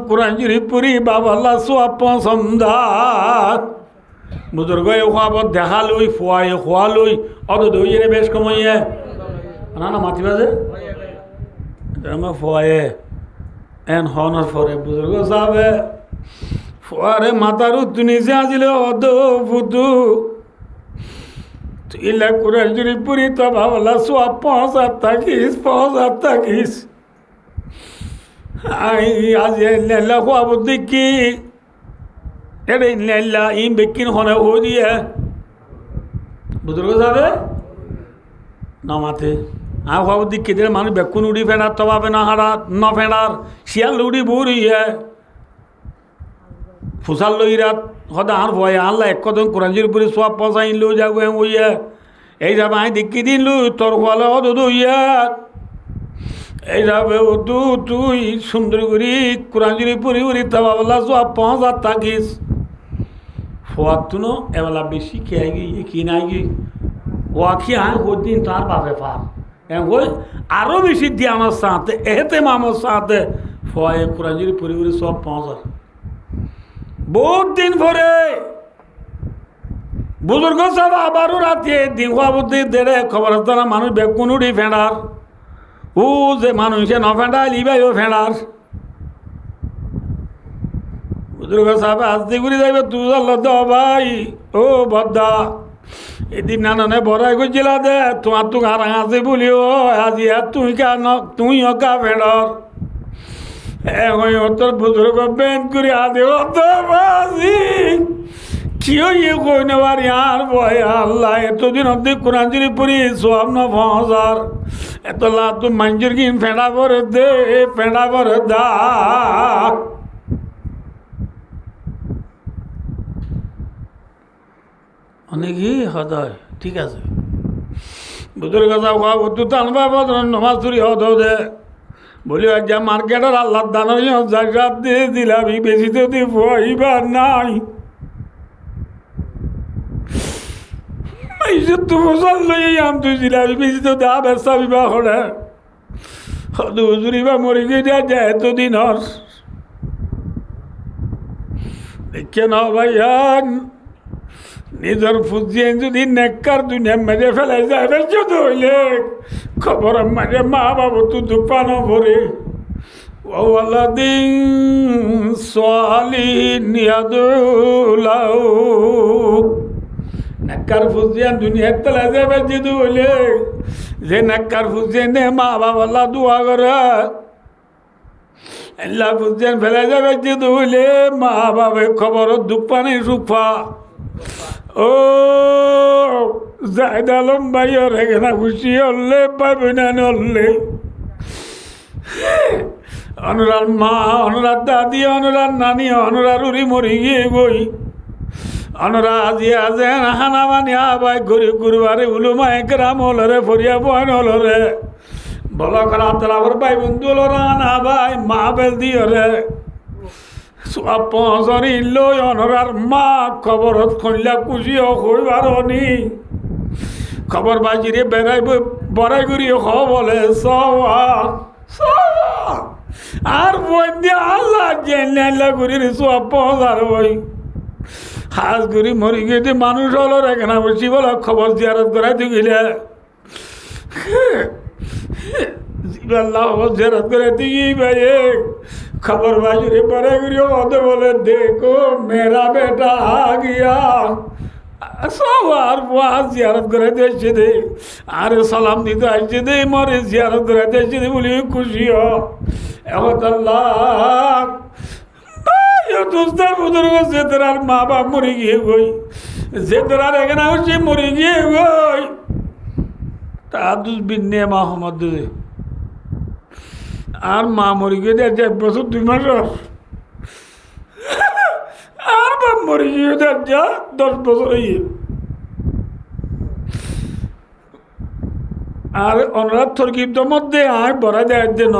কোরআন শরীফ পড়ি বাবাল্লা সব পছন্দার বুজুর্গ খোয়াবত দেখা লই খোয়া লই অত দইয়ে বেশ কমাইয়ে না মাতি বাজে আমার ফোয়ায়ে এন হনার ফরে বুজুর্গ সাহেবে ফুয়ারে মাথার উত্তুনিছে আজিলে অদ ফুতু ইলা কুরান শরীফ পুরি তো ভাবলা সোয়া 5 থাকিস আই আজ নেলা খুয়াব দেখি এরে নেলা ইম বেকিন হনে ও দিয়ে বুজুর্গ যাবে না মাথে আ খুয়াব দেখি দিলে মানুষ বেকুন উড়ি ফেনার তবাবে না হারা ন ফেনার শিয়াল উড়ি বুড়ি ফুসাল লইরা সদা আর ভয় আল্লাহ এক কদম কোরআন শরীফ পুরি সোয়া 5 আইন লো যাগো ওইয়া এই যাবে আই দেখি দিন লু তোর হলে অদ ইয়া এই যাবে ও তুই সুন্দর করি কোরআন শরীফ পুরি উড়ি তবাবলা সোয়া 5 থাকিস ফুয়ার তুনো এবেলা বেশি খেয়ে গিয়ে কি নাই গি ও আখি আয় ওই দিন তার বাপে পার ওই আরও বেশি দিয়ে আমার সাথে এতে মামার সাথে ফুয়ায় কোরআন শরীফ পুরি উড়ি সোয়া 5 বহুত দিন পরে বুজুর্গ সব আবারও রাতে দিন হওয়া বুদ্ধি দেড়ে খবর তারা মানুষ বেগুন উড়ি ফেঁড়ার ও যে মানুষে ন ফেঁড়া লিবাই ও ফেঁড়ার বুজুর্গ সাহেব আসতে ঘুরে যাইবে তুই দ ভাই ও বদ্দা এদিন নাননে বড়াই করছিল দে তোমার তো হারা আছে বলি ও আজি তুই কেন তুই কা ফেঁড়র তোর বুজুর্গ বেন করে আদে অত বাজি কি ইয়ে কই নেবার আর ভয় আল্লাহ এতদিন অব্দি কোরআন শরীফ পড়ি সব ন 5,000 এত লা তো মঞ্জুর কি ফেঁড়া ভরে দে ফেঁড়া ভরে দা অনেকই হদয় ঠিক আছে বুজুর্গ সাহেব খাওয়া তু টানবা নমাজ চুরি হদ দে বলি যা মার্কেটের আল্লাহ দানের জায়গা দিয়ে দিলাম বেশি তো দিয়ে ভয়বা নাই তো বছর লই আম তুই জিলাবি বেশি তো দা ব্যবসা বিবাহ করে হুজুরি বা মরি গিয়ে দেওয়া যায় এতদিন হর দেখে না ভাইয়ান নিজের ফুজিয়ে যদি নেককার দুনিয়া মেরে ফেলে যায় যত হইলে খবর মাঝে মা বাবু তু দুপানো ভরে ওয়ালাদিন সালিহিন ইয়াদুলাউ নেককার ফুজিয়ান দুনিয়ার তলে যাবে যদি হইলে যে নেককার ফুজিয়ে নে মা বাবা দোয়া করে আল্লাহ ফুজিয়ান ফেলে যাবে যদি হইলে মা বাবা খবর দুঃখ পানি সুখা ও জায়দ আলম ভাইয়ের এখানে খুশি হলে পাবে না হলে অনুরার মা অনুরার দাদি অনুরার নানি অনুরার উড়ি মরি গিয়ে গই অনুরা আজি আজে হানা মানিয়া বাই ঘুরি ঘুরবারে উলুমা একরাম হলরে ফরিয়া বয়ন হলরে বল করা তালাবর ভাই বন্ধু হলরা না ভাই মা বেল দিয়রে পঁচরি লই অনরার মা খবরত খুললা খুশি হইবার নি খবর বাজিরে বেড়াইব বড়াই করি হ বলে আর বই দিয়ে আল্লাহ জেলা করি সব 5,000 বই হাজ করি মরি গিয়ে মানুষ হলো এখানে বসি বলো খবর জিয়ারত করাই দিলে আল্লাহ জিয়ারত করে দিই ভাই खबर बाजरे बड़े गिरियो होते बोले देखो मेरा बेटा आ गया सवार वहाँ जियारत करे देश दे आरे सलाम दीते आज दे मोरे जियारत करे देश दे बोली खुशी हो अल्लाह ये दोस्तर बुजुर्ग से तेरा माँ बाप मरी गए कोई से तेरा रेगना उसे मरी गए कोई तादुस बिन्ने मोहम्मद दे আর মা মরি গিয়ে 1 বছর 2 মাস আর বাপ মরি গিয়ে 10 বছর আর অনুরাধ থরকির মধ্যে আয় বড়া দেয় যে ন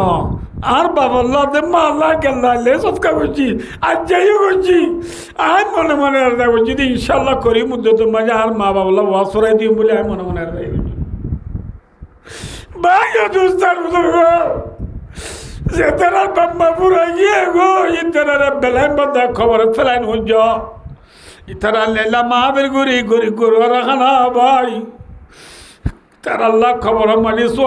আর বাবাল্লাহ মা আল্লাহ কেল্লাইলে সৎকা করছি আর যাইও করছি আয় মনে মনে আর দেখো যদি ইনশাল্লাহ করি মধ্যে তো মাঝে আর মা বাবাল্লাহ ওয়াজ সরাই দিই বলে আমি মনে মনে আর ভাই দোস্তার বুজুর্গ যে তারা বাম্মা পুরা গিয়ে গো ইতারা বেলাইন বাদা খবর ফেলাইন হজ্জ ইতারা লেলা মাহাবীর গুরি গুরি গুরু রাখানা ভাই তার আল্লাহ খবর মানি 500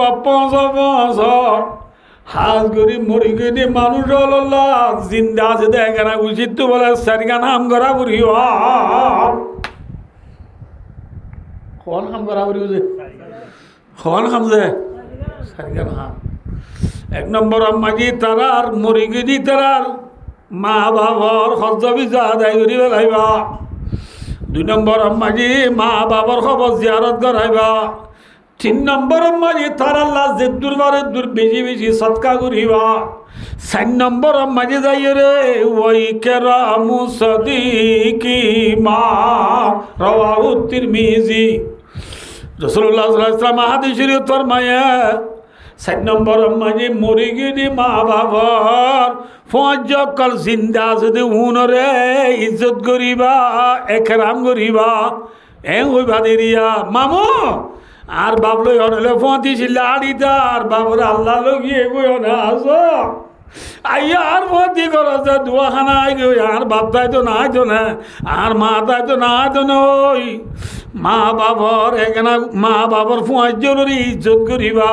হাজ করি মরি গিয়ে মানুষ হল্লাহ জিন্দা আছে দেখে না উচিত তো বলে সারিগান হাম করা বুড়ি খন হাম করা বুড়ি বুঝে খন হাম যে সারিগান হাম এক নম্বর আম্মাজি তারার মরি গিয়ে তারার মা বাবার খরচবি যা আদায় করি বেলাইবা দুই নম্বর আম্মাজি মা বাবার খবর জিয়ারত করাইবা তিন নম্বর আম্মাজি তার আল্লাহ যে দুর্বারে দূর বেশি বেশি সৎকা করিবা চার নম্বর আম্মাজি যাই রে ওই কেরামু সদিকি মা রাওয়াহু তিরমিজি রাসূলুল্লাহ সাল্লাল্লাহু আলাইহি ওয়াসাল্লাম হাদিস শরীফ ফরমায়ে 4 নম্বর আম্মাজি মরি গিয়ে মা বাবার ফজ কল জিন্দা যদি উনরে ইজ্জত করিবা একরাম করিবা এ হইবা দেরিয়া মামু আর বাবলো হলে ফতি ছিল আড়িদার বাবুর আল্লাহ লগিয়ে গই না আসো আইয়া আর ফতি করছে দুয়াখানা আই গই আর বাপ তাই তো নাই তো না আর মা তাই তো নাই তো নই মা বাবার এখানে মা বাবার ফুয়ার জরুরি ইজ্জত করিবা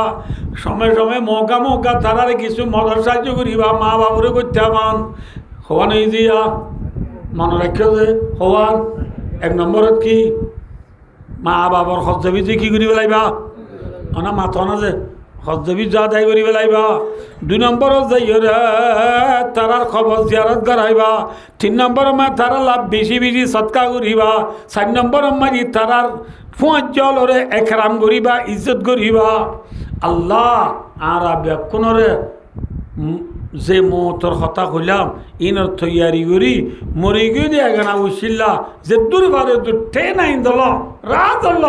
সময় সময় মৌকা মৌকা তারারে কিছু মদর সাহায্য করিবা মা বাবুরে করতে পান হওয়া নেই দিয়া মনে রাখিও যে হওয়ার এক নম্বরত কি মা বাবার হজ্জবি যে কি করি পেলাইবা না মাথা না যে হজ্জবি যা দায় করি পেলাইবা দুই নম্বরত যাই তারার খবর জিয়ারত করাইবা তিন নম্বর মা তারা লাভ বেশি বেশি সৎকা করিবা 4 নম্বর মাঝি তারার ফুঁয়ার জলরে একরাম করিবা ইজ্জত করিবা আল্লাহ আর ব্যাকুণরে যে মতর কথা কইলাম ইনর তৈয়ারি করি মরি গিয়ে দিয়ে গানা উচিল্লা যে দূর ভারে দূর ট্রেন আইন দল রাত দল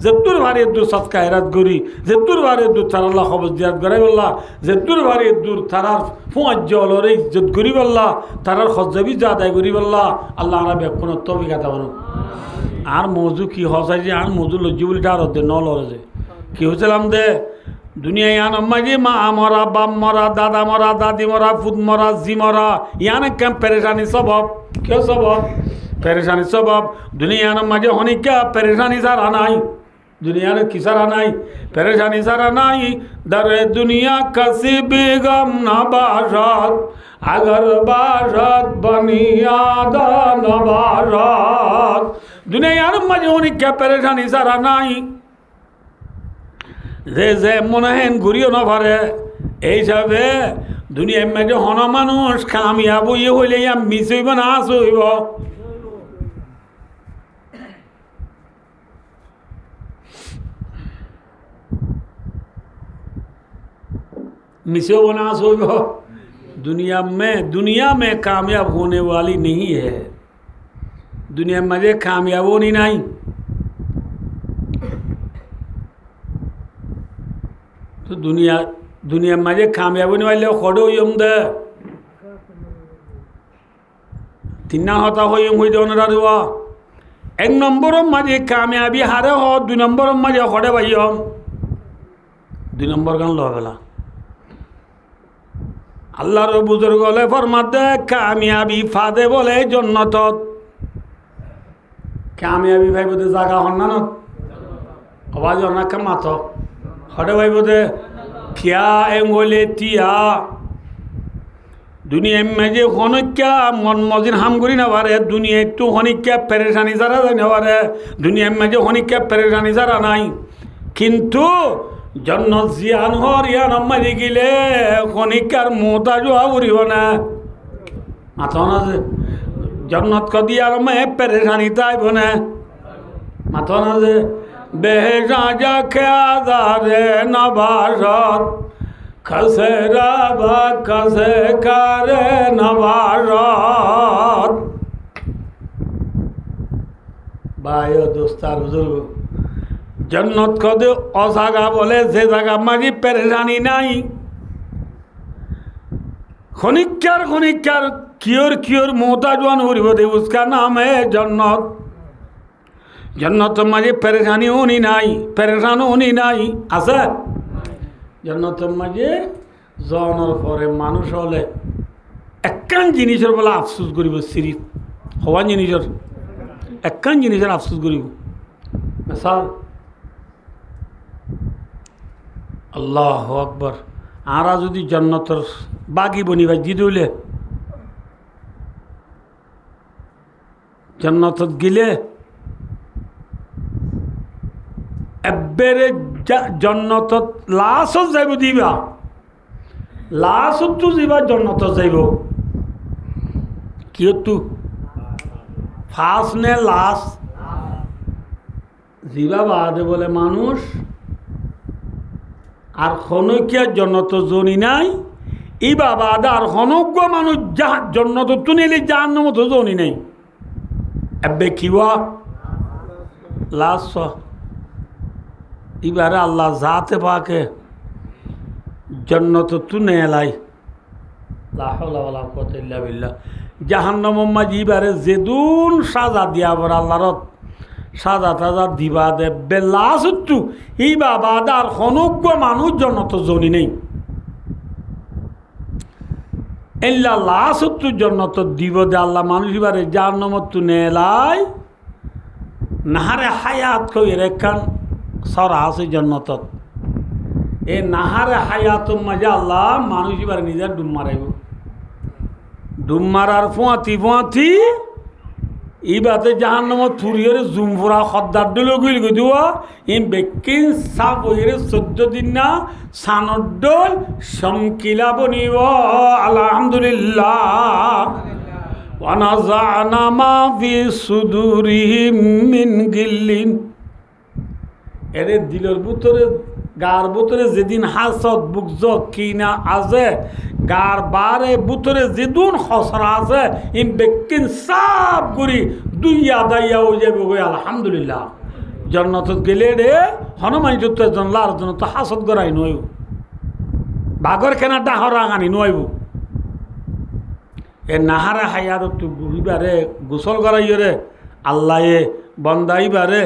যে দূর ভারে দূর সৎকা হেরাত করি যে দূর ভারে দূর তার আল্লাহ খবর জিয়াত করাই বললা যে দূর ভারে দূর তারার ফুঁয়ার জলরে ইজ্জত করি বললা তারার খজ্জাবি যা আদায় করি বললা আল্লাহ আমরা ব্যাকুণর তবি কথা বলো আর মজু কি হসাই যে আর মজু লজ্জি বলিটা আর দে ন লড়ে যে কি হয়েছিলাম দে দুনিয়ায় ইয়ান আম্মাজি মা মরা বাপ মরা দাদা মরা দাদি মরা ফুদ মরা জি মরা ইয়ান কেম পেরেশানি স্বভাব কেউ স্বভাব পেরেশানি স্বভাব দুনিয়ার মাঝে হনিকা পেরেশানি সারা নাই দুনিয়ার কি সারা নাই পেরেশানি সারা নাই দরে দুনিয়া কসি বেগম না বাসত আগর বাসত বনিয়াদা না বাসত দুনিয়ার মাঝে হনিকা পেরেশানি সারা নাই যে যে মনে হেন ঘুরিও না পারে এই হিসাবে দুনিয়ার মাঝে হন মানুষ কামিয়াব ইয়ে হইলে ইয়া মিস হইব না আস হইব मिस हो ना आस होइब दुनिया में कामयाब होने वाली नहीं है दुनिया में मजे कामयाब होनी नहीं तो दुनिया में मजे कामयाब होने वाले खड़ो यम दे তিনা হতা হই হইতে ওনারা দেওয়া এক নম্বরের মাঝে কামিয়াবি হারে হ 2 নম্বরের মাঝে হড়ে ভাইয়ম 2 নম্বর গান লবেলা আল্লাহর বুজুর্গ হলে ফরমাতে কামিয়াবি ফাদে বলে জন্নত কামিয়াবি ভাই বলতে জায়গা হন না আওয়াজ অনেক মাত হড়ে ভাই বলতে কিয়া এম হলে তিয়া দুনিয়া মেজে হনিকা মন মজিন হাম করি না পারে দুনিয়া একটু হনিকা পেরেশানি যারা যায় না পারে দুনিয়া মেজে হনিকা পেরেশানি যারা নাই কিন্তু জন্নত জিয়ান হর ইয়ান মারি গেলে হনিকার মোতা জোয়া উড়িব না মাথা না যে জন্নত কদি আর মে পেরেশানি তাইব না মাথা না যে বেহা যা খেয়াদারে নবাসত খসরা বা খসে কারে নবাসত ভাই ও দোস্তার বুজুর্গ জন্নত কদে অজাগা বলে যে জায়গা মাঝি পেরেশানি নাই খনিকার কিয়র মোতা জোয়ান উড়িব দে উসকা নাম হে জন্নত জন্নত মাঝে পেরেশানি উনি নাই পেরেশান উনি নাই আছে জন্নত মাঝে জনের পরে মানুষ হলে একখান জিনিসের বলে আফসোস করিব সিরিফ হওয়ান জিনিসের একখান জিনিসের আফসোস করিব মিসাল আল্লাহু আকবার আরা যদি জন্নতর বাগি বনিবা জিদুলে জন্নতত গিলে এবারে জন্নতত লাশত যাইব দিবা লাশত যাইবা জন্নতত যাইব কি তু ফার্স্ট নে লাস্ট জিবা বাদে বলে মানুষ আর খনকিয়া জন্নত জনি নাই ই বাবা আর হনজ্ঞ মানুষ যা জন্নত তুনিলে জাহান্নাম তো জনি নাই এবে কিবা লাশ এবারে আল্লাহ জাতে পাকে জন্নত তুনে এলাই লা হাওলা ওয়ালা কুওয়াতা ইল্লা বিল্লাহ জাহান্নাম মাঝি এবারে যেদুন সাজা দিয়া বড় আল্লাহর সাজা তাজা দিবা দে বেলাসুত্তু এই বাবা আর হনজ্ঞ মানুষ জন্নত জনি নেই এল্লা লাসুত্তু জন্নত দিব দে আল্লাহ মানুষ এবারে জাহান্নামত নেলাই নাহারে হায়াত কই রেখান সরা আছে জন্নতত এ নাহারে হায়াত মাঝে আল্লাহ মানুষ এবারে নিজের ডুম মারাইব ডুম মারার ফুয়াতি ইবাতে জাহান্নামত ফুরিয়ে জুমফুরা খদ্দার ডলে গইল গদুয়া ইন বেকিন সাপ হইরে 14 দিন না সানডল শমকিলা বনিব আলহামদুলিল্লাহ ওয়া নাযানা মা ফি সুদুরিহিম মিন গিল্লিন এরে দিলের ভিতরে গার ভিতরে যেদিন হাসদ বুকজ কিনা আছে গার বারে ভিতরে যেদিন খসরা আছে ইম বেকিন সাপ করি দুইয়া দাইয়া হয়ে যাবে গো আলহামদুলিল্লাহ জন্নতত গেলে রে হনুমান যুক্ত জনলার জন্য তো হাসদ গড়াই নইব বাগর কেনা ডাহর আঙানি নইব এ নাহারা হায়ার তু বুড়িবারে গোসল করাইও রে আল্লাহে বন্দাইবারে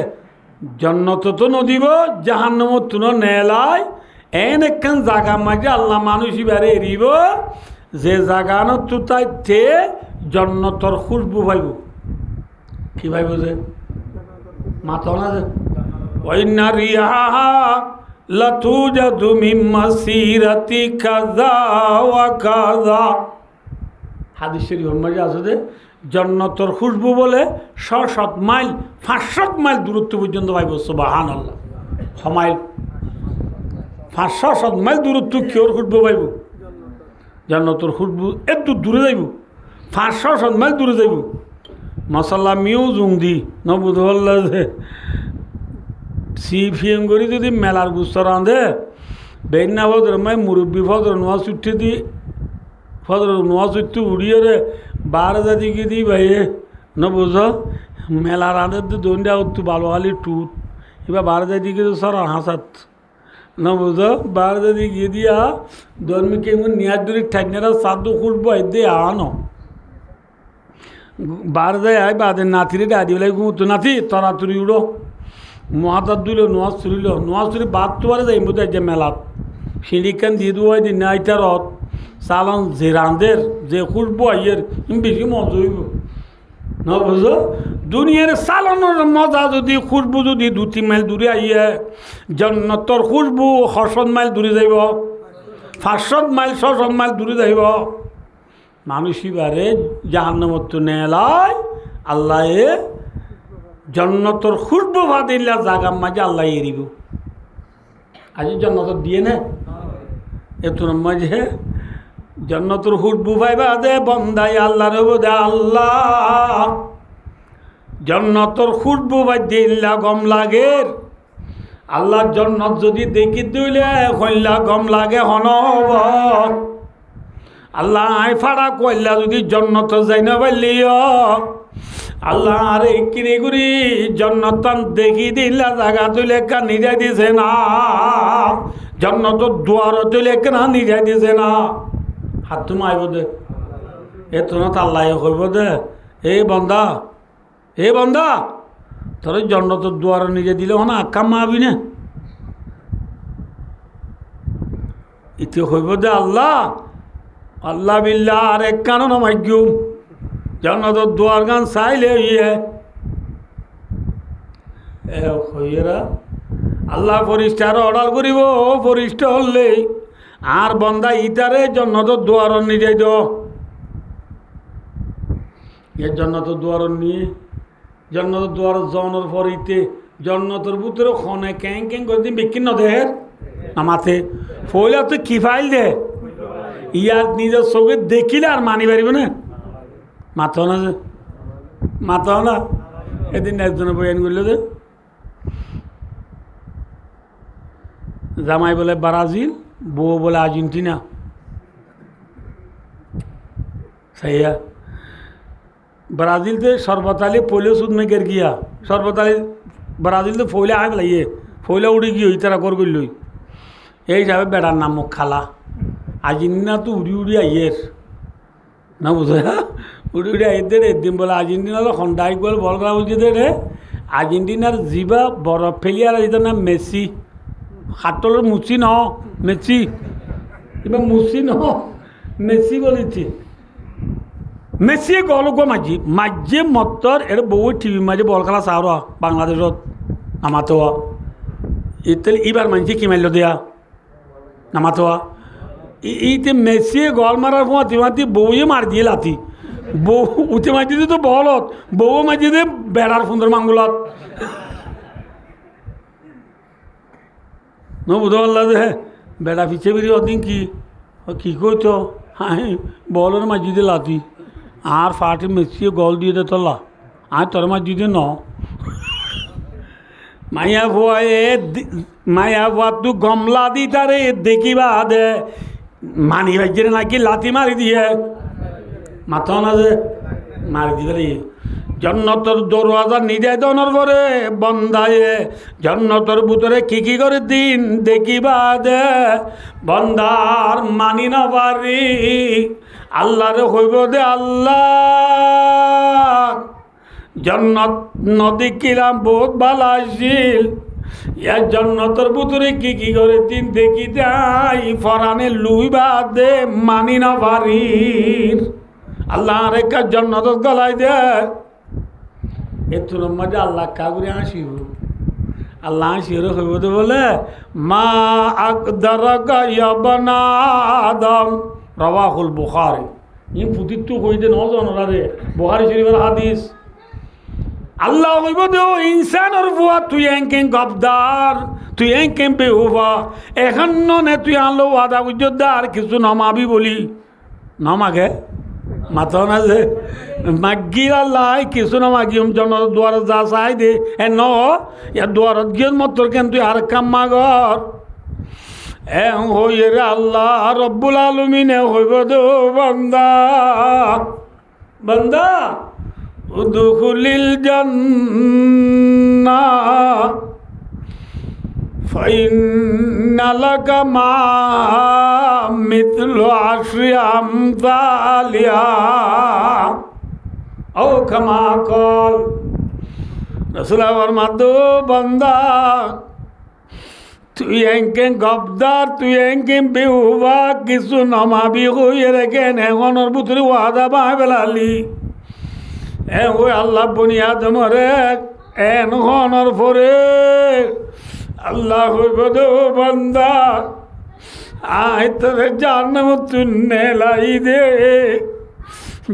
জন্নত তো নদীব জাহান্নামত তুনো নেলাই এন একখান জাগা মাঝে আল্লাহ মানুষ এবারে এরিব যে জাগানো তুতাই থে জন্নতর খুশবু পাইব কি পাইব যে মাথা না যে ওই নারিহা লাতুজাদু মিন মাসিরাতি কাযা ওয়া কাযা হাদিস শরীফ মাঝে আছে যে জন্নতর খুশবু বলে 600 মাইল 500 মাইল দূরত্ব পর্যন্ত পাইব সুবহানাল্লাহ মাইল 500 মাইল দূরত্ব কিওর খুশবু পাইব জন্নতর খুশবু এত দূরে যাইব 500 মাইল দূরে যাইব মশাল্লা মিউ জুংদি নবুধ হল্লা যে সিফিএম করি যদি মেলার গুস্তর আঁধে বেইনা ফদর মাই মুরব্বী ফদর নোয়া চুট্টি দি ফদর নোয়া চুট্টি উড়িয়ে রে বার জাতি কি দি ভাইয়ে ন বুঝ মেলা রাঁধে তো দন্ডা উত্তু ভালো খালি টুট এবার বার জাতি কি সর হাসাত ন বুঝ বার জাতি গিয়ে দিয়া ধর্মী কেমন নিয়ার দূরে ঠাকনারা সাধু খুলবো দে আনো বার যায় আয় বাদে নাতিরে দাদি বলে ঘুমতো নাতি তরাতুরি উড়ো মহাতার দিল নোয়াজ চুরিল নোয়াজ চুরি বাদ তো পারে যাই বোধ যে মেলাত সিঁড়িখান দিয়ে দেওয়া দিন নাইটারত চালন যে রাঁধের যে খুশবু আইয়ের বেশি মজা হইব না বুঝো দুনিয়ার চালানোর মজা যদি খুশবু যদি 2-3 মাইল দূরে আইয়ে জন্নতর খুশবু 600 মাইল দূরে যাইব 500 মাইল 600 মাইল দূরে যাইব মানুষ এবারে জাহান্নামত নেলাই আল্লাহ জন্নতর খুশবু ভাদিল্লা জাগার মাঝে আল্লাহ এরিব আজ জন্নত দিয়ে নে এতর মাঝে জন্নতর খুশবু পাইবা দে বন্দাই আল্লাহ রব দে আল্লাহ জন্নতর খুশবু ভাই দিল্লা গম লাগে আল্লাহ জন্নত যদি দেখি দিলে কইলা গম লাগে হনব আল্লাহ আই ফাড়া কইলা যদি জন্নত যাই না পারলিও আল্লাহ আরে কিনে গুরি জন্নতান দেখি দিলা জায়গা তুলে কা নিজে দিছে না জন্নত দুয়ার তুলে কেনা নিজে দিছে না হাত তুমি আইব দে এ তোমার আল্লাহ কইব দে এই বন্দা তোর জন্নত দুয়ার নিজে দিলে না কাম আবি না ইতি কইব দে আল্লাহ বিল্লাহ আর এক কারণ মাইগুম জন্নত দুয়ার গান চাইলে হইয়েরা আল্লাহ ফরিস্টার অর্ডার করিব ফরিস্টা হলেই আর বন্দা ইটারে জন্নত দুয়ার নিয়ে যাই তো এর জন্নত দুয়ার নিয়ে জন্নত দুয়ার জনের পর ইতে জন্নতর ভিতরে খনে ক্যাং ক্যাং করে দিন বিক্রি দেহের আমাতে ফইলা তো কি ফাইল দে ইয়ার নিজের চোখে দেখিলে আর মানি পারিব না মাথাও না যে মাথাও না এদিন একজনে বয়ান করল যে জামাই বলে ব্রাজিল বউ বলে আর্জেন্টিনা सही ब्राज़ील तो सर्वताली पोलियो सूद में गिर गया सर्वताली ब्राज़ील तो फोइले आग लाइए फोइले उड़ी गई इस तरह कर लो यही हिसाब से बेटार नाम मुख खाला आर्जेंटिना तो उड़ी उड़ी आइए ना बुझे उड़ी उड़ी आइए दे दिन बोला आर्जेंटिना तो खंडाई बल बल करा बोलते दे आर्जेंटिनार जीवा बरफ फेलियार इधर नाम मेसी हाथर मुसी न मेसी এবার মুসি ন মেসি বলেছি মেসি গলক মাঝি মাঝে মতর এর বউ টিভি মাঝে বল খেলা চাওয়া বাংলাদেশত নামাতো ইতালি এবার মানছি কি মারল দেয়া নামাতো এইতে মেসি গল মারার ফোঁয়াতি মাতি বউয়ে মার দিয়ে লাতি বউ উঠে মাঝি দিয়ে তো বলত বউ মাঝি দিয়ে বেড়ার সুন্দর মাঙ্গুলত ন বুঝতে পারলা যে বেড়া পিছিয়ে বেরিয়ে অদিন কি কইতো হ্যাঁ বলের মাঝি দিয়ে লাতি আর ফাটে মেসিয়ে গল দিয়ে দে তোলা আর তোর মাঝি দিয়ে ন মাইয়া ভুয়া তু গমলা দি তারে দেখিবা দে মানি ভাইজে নাকি লাতি মারি দিয়ে মাথা না যে মারি দিবে জন্নতর দরওয়াজা নিজে দনের পরে বন্দায় জন্নতর ভিতরে কি করে দিন দেখিবা দে বন্দার মানি না পারি আল্লাহরে হইব দে আল্লাহ জন্নত নদী কিরাম বহুত ভালো আসিল ইয়ার জন্নতর ভিতরে কি করে দিন দেখি দেয় ফরানে লুইবা দে মানি না পারি আল্লাহ রেখা জন্নত গলাই দে এর মধ্যে আল্লাহ কাগুরে আসিব আল্লাহ আসির হইব তো বলে মা আকদারাকা ইয়া বানা আদম রাওয়াহুল বুখারী ই পুতিত্ব কইতে নজনরা রে বুখারী শরীফের হাদিস আল্লাহ কইব তো ইনসানের বুয়া তুই এনকেন গবদার তুই এনকেন বেহুবা এখন নে তুই আনলো ওয়াদা উজ্জদার কিছু নমাবি বলি নমাগে মাথা না যে মাগির আল্লাহ কিছু না মাগি জন দুয়ার যা চাই দে এ ন ইয়ার দুয়ারত গিয়ে মত কেন তুই আর কাম মাগর এ হই রে আল্লাহ রব্বুল আলমিনে হইব দো বান্দা বান্দা উদখুলিল জান্নাহ ফাইন্না লাকা মা মিথলু আশরি আমসালিহা ও কামা কল রাসূল ফরমাতো বান্দা তুই এনকেন গবদার তুই এনকেন বেহুবা কিছু নমাবি হইয়ে রেখেন এখনের ভিতরে ওয়াদা বাঁ বেলালি এ ওই আল্লাহ বুনিয়াদ মরে এন হনর পরে আল্লাহ হইব দো বান্দা আয় তোরে জান্নাম তুন্নে লাই দে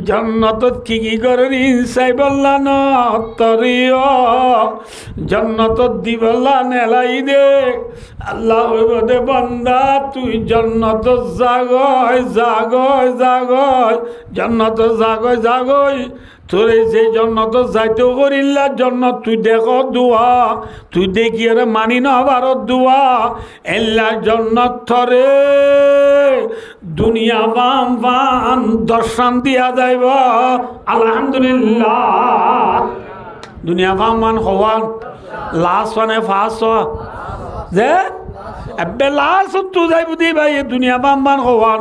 জন্নতত কি করে ইনসাই বললা ন তরিও জন্নতত দি বললা নেলাই দে আল্লাহ হইব দে বান্দা তুই জন্নত জাগয় জাগয় জাগয় জন্নত জাগয় জাগয় তোরে সেই জন্নত যাইতেও করিল্লা জন্নত তুই দেখ দুয়া তুই দেখি রে মানি না ভারত দুয়া এল্লা জন্নত থরে দুনিয়া বাম বাম দর্শন দিয়া যাইব আলহামদুলিল্লাহ দুনিয়া বাম মান হওয়ান লাস্ট মানে ফার্স্ট যে এবে লাস্ট তু যাইব দি ভাই দুনিয়া বাম মান হওয়ান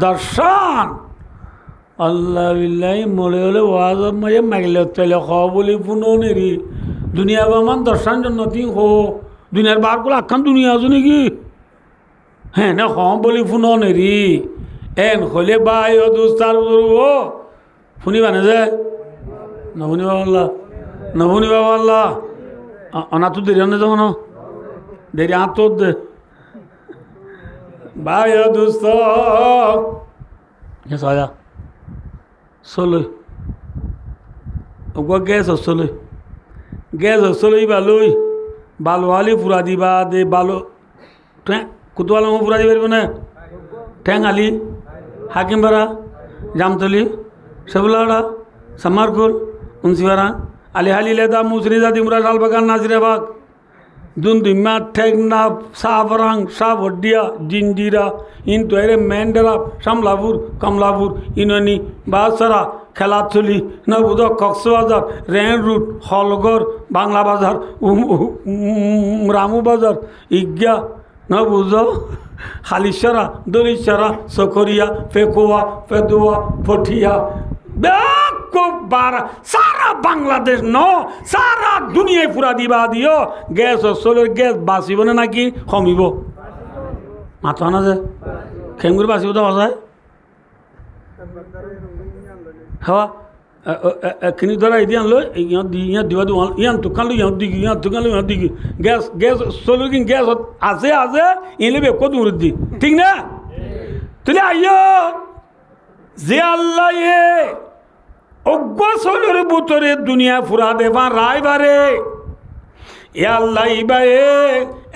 দর্শন আল্লাহ বিল্লাহি মরে হলে ওয়াজ মাঝে মাগলে চলে খ বলি পুনো নেরি দুনিয়া বামান দর্শন জন্য তুই হো দুনিয়ার বার করে আখান দুনিয়া আছো নাকি হ্যাঁ না খ বলি পুনো নেরি এন হলে বাই ও দুস্তার ও শুনিবা না যে নশুনিবা আল্লাহ নশুনিবা আল্লাহ অনা তো দেরি আনে যাবো না দেরি আঁত দে ভাই দোস্ত সয়া চলই গ্যাস চলই গ্যাস চলই বালুই বালুয়ালি ফুরা দিবা দে বালু কুতুয়াল ফুরা দি পারব না ঠেঙালি হাকিমপাড়া জামতলি সেবুলাড়া সামারকুল উনসিপাড়া আলিহালি লেদা মুসরিদা দিমরা শালবাগান নাজিরাবাগ দুমদুমা ঠেকনা সাফরাং সাফডিয়া জিঞ্জিরা ইনতোয়ারে মেন্ডেরা শামলাপুর কমলাপুর ইননি বাসারা খেলাথলি নবুদ কক্সবাজার রেন রুট হলগড় বাংলা বাজার রামু বাজার ইজ্ঞা নবুজ হালিশরা দলিশরা সকরিয়া ফেকুয়া ফেদুয়া ফটিয়া সারা বাংলাদেশ সারা দুনিয়ায় পুরা দিবা দিও গ্যাস চলের গ্যাস বাঁচিব না নাকি কমিব মাথা না যে খেমগুড়ি বাঁচিব তো বাঁচায় হওয়া খিনি ধরা এদি আনলো ইহঁত দি ইহঁত দিবা দিব ইহঁত দোকানলো ইহঁত দিগি ইহঁত দোকানলো ইহঁত দিগি গ্যাস গ্যাস চলো কি গ্যাস আছে আছে ইলে বেকো দূর দি ঠিক না তুলে আইয় যে আল্লাহ অজ্ঞ চলের বুতরে দুনিয়া ফুরা দেবা রায় বারে এ আল্লাহ ইবায়ে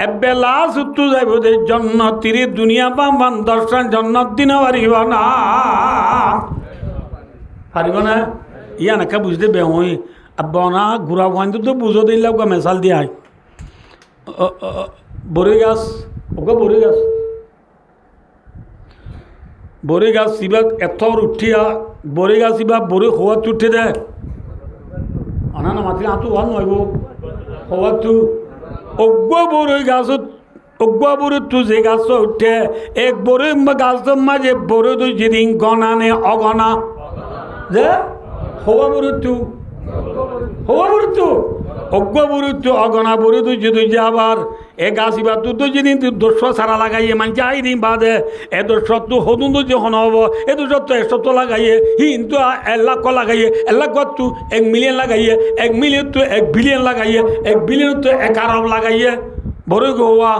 এবেলা সুতু যাইব দে জন্নতির দুনিয়া পাম দর্শন জন্নত দিন পারিব না পারিব না ইয়া নাকা বুঝতে বেহই আব্বানা ঘুরা ভাইন তো বুঝো দিলে ওকে মেসাল দিয়া বড়ি গাছ ওকে বড়ি গাছ সিবা এথর উঠিয়া বড়ি গাছ সিবা বড়ি খোয়াত উঠে দে আনা না মাতি আঁতো ভাল নহব খোয়াতু অজ্ঞ বড়ি গাছত অজ্ঞ বড়ি তু যে গাছ উঠে এক বড়ি গাছের মাঝে বড়ি তুই যেদিন গনা নে অগনা যে হওয়া বড়ি অজ্ঞ বড়ি অগনা বড়ি তুই যদি যে আবার এ গাছ ইবা তুই যেদিন তুই 200 সারা লাগাইয়ে মানছে আই দিন বাদে এ 200 তো হদুন তো যখন হব এ 200 তো 100 লাগাইয়ে কিন্তু 1 লাখ লাগাইয়ে 1 লাখ তু 1 মিলিয়ন লাগাইয়ে 1 মিলিয়ন তো 1 বিলিয়ন লাগাইয়ে 1 বিলিয়ন তো 1 আরব লাগাইয়ে বড় গোয়া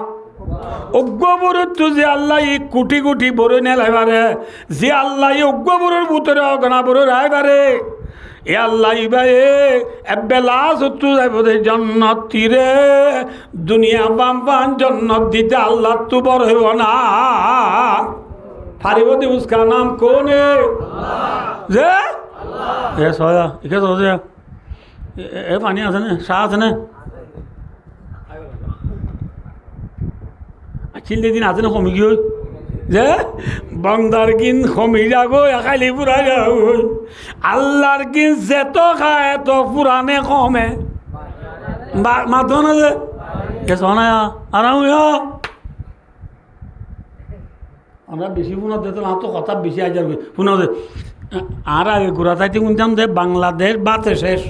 অজ্ঞ বড় তো যে আল্লাহ কোটি কোটি বড় নেলাইবারে যে আল্লাহ অজ্ঞ বড়োর ভিতরে অগনা বড় রায়বারে এ আল্লাহ ইবায়ে এবেলা সত্তু যাইব জন্নত তীরে দুনিয়া বাম জন্নত দিতে আল্লাহ তু বড় হইব না পারিব দি উসকা নাম কোনে যে এ সয়া একে সজে এ পানি আছে না চাহ আছে না চিল্লি দিন আছে না কমি গিয়ে যে বন্দার কিন কমি যাগো খালি পুরা যাও আল্লাহর কিন যেত খায় এত পুরানে কমে মাতো না যে শোনা আরাম আমরা বেশি ফোনত দিতে না তো কথা বেশি আজার ফোনত আর আগে ঘুরা চাইতে শুনতাম যে বাংলাদেশ বাতে শেষ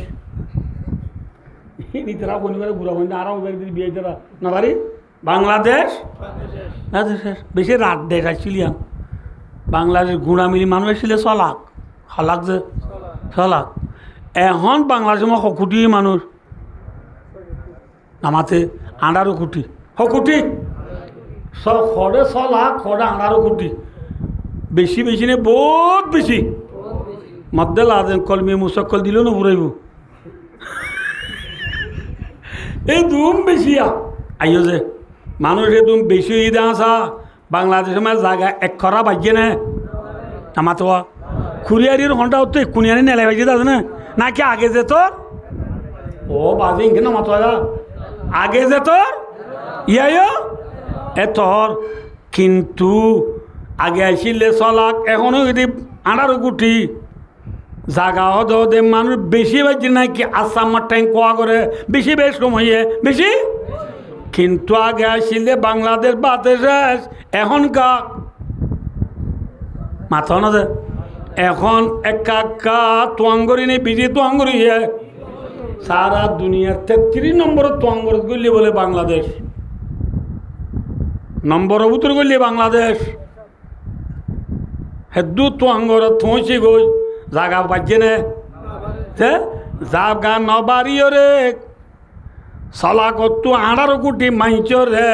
নিজেরা শনিবারে ঘুরা বন্ধু আরাম বিয়ে তারা না পারি বাংলাদেশ বেশি রাত দেশ আসছিলাম বাংলাদেশ গুঁড়া মিলি মানুষ আসছিলে 6 লাখ হলাক যে 6 লাখ এখন বাংলাদেশের মই 1 কোটি মানুষ নামাতে 18 কোটি 1 কোটি খড়ে 6 লাখ খড়ে 18 কোটি বেশি বেশি নে বহুত বেশি মধ্যে লাদেন কলমি মুসক্কল দিলেও না ফুরাইব এই দুম বেশি আইও যে মানুষ একদম বেশি ঈদে আসা বাংলাদেশের মানে জায়গা 1 খরা বাজিয়ে না আমার তো খুরিয়ারির ঘন্টা তো কুনিয়ারি নেলাই বাজিয়ে আছে না নাকি আগে যে তোর ও বাজে ইনকে না মাতো আগে যে তোর ইয়ো এ তোর কিন্তু আগে আসলে 6 লাখ এখনো যদি 18 কোটি জাগা হদে মানুষ বেশি বাজি নাকি আসামার ট্যাঙ্ক কোয়া করে বেশি বেশ সময়ে বেশি কিন্তু আগে আসলে বাংলাদেশ বাতে শেষ এখনকা মাথা না যে এখন একা তোয়াঙ্গরি নেই বিজি তোয়াঙ্গরি সারা দুনিয়ার 33 নম্বর তোয়াঙ্গর গলি বলে বাংলাদেশ নম্বর উত্তর গলি বাংলাদেশ হেদু তোয়াঙ্গর থোঁচি গই জাগা বাজছে না জাগা নবারিও রে সালা কত 18 কোটি মাইচরে